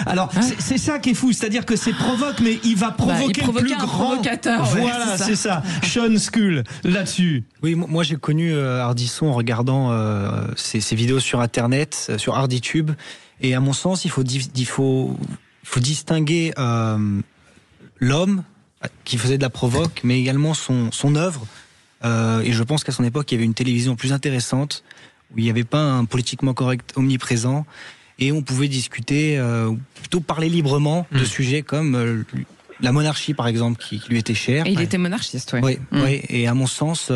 Alors, c'est ça qui est fou, c'est-à-dire que c'est provoque, mais il va provoquer le plus grand. Provocateur. Voilà, c'est ça. Sean Skull, là-dessus. Oui, moi j'ai connu Ardisson en regardant ses vidéos sur Internet, sur Arditube. Et à mon sens, il faut distinguer l'homme qui faisait de la provoque, mais également son œuvre. Et je pense qu'à son époque, il y avait une télévision plus intéressante, où il n'y avait pas un politiquement correct omniprésent, et on pouvait discuter, plutôt parler librement de sujets comme la monarchie, par exemple, qui lui était chère. Et il était monarchiste, oui. Oui, et à mon sens,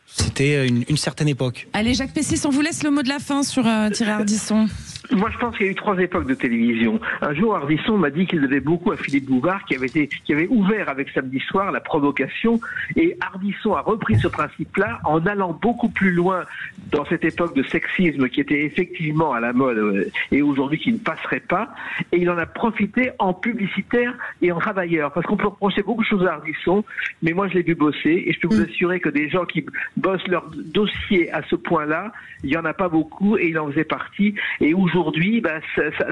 c'était une certaine époque. Allez, Jacques Pessis, on vous laisse le mot de la fin sur Thierry Ardisson. Moi, je pense qu'il y a eu 3 époques de télévision. Un jour, Ardisson m'a dit qu'il devait beaucoup à Philippe Bouvard, qui avait ouvert avec Samedi Soir la provocation. Et Ardisson a repris ce principe-là en allant beaucoup plus loin dans cette époque de sexisme qui était effectivement à la mode et aujourd'hui qui ne passerait pas. Et il en a profité en publicitaire et en travailleur. Parce qu'on peut reprocher beaucoup de choses à Ardisson, mais moi, je l'ai vu bosser. Et je peux vous assurer que des gens qui bossent leur dossier à ce point-là, il n'y en a pas beaucoup et il en faisait partie. Et aujourd'hui,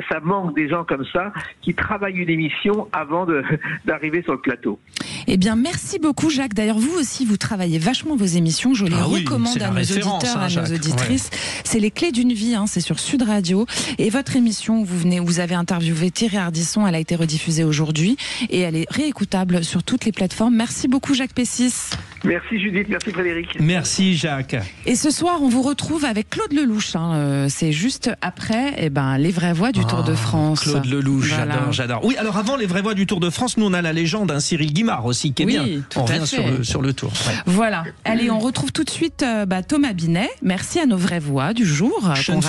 ça manque des gens comme ça qui travaillent une émission avant d'arriver sur le plateau. Eh bien, merci beaucoup, Jacques. D'ailleurs, vous aussi, vous travaillez vachement vos émissions. Je les recommande à nos auditeurs, à nos auditrices. Ouais. C'est Les Clés d'une vie, c'est sur Sud Radio. Et votre émission, vous avez interviewé Thierry Ardisson, elle a été rediffusée aujourd'hui et elle est réécoutable sur toutes les plateformes. Merci beaucoup, Jacques Pessis. Merci Judith, merci Frédéric. Merci Jacques. Et ce soir, on vous retrouve avec Claude Lelouch. C'est juste après les vraies voix du Tour de France. Claude Lelouch, voilà. J'adore. Oui, alors avant les vraies voix du Tour de France, nous on a la légende, Cyril Guimard aussi, qui est bien. On revient sur le Tour. Ouais. Voilà. Allez, on retrouve tout de suite Thomas Binet. Merci à nos vraies voix du jour. Sean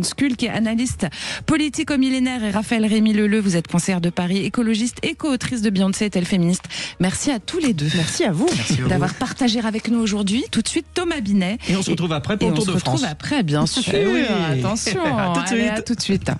Skull, qui est analyste politique au millénaire, et Raphaël Rémy-Leleu, vous êtes conseillère de Paris, écologiste et co-autrice de Beyoncé est-elle féministe. Merci à tous les deux. Merci à vous. Merci d'avoir partagé avec nous aujourd'hui. Tout de suite, Thomas Binet. Et on se retrouve après pour le Tour de France. On se retrouve après, bien sûr. Oui. Attention. À tout de suite. Allez, à tout de suite.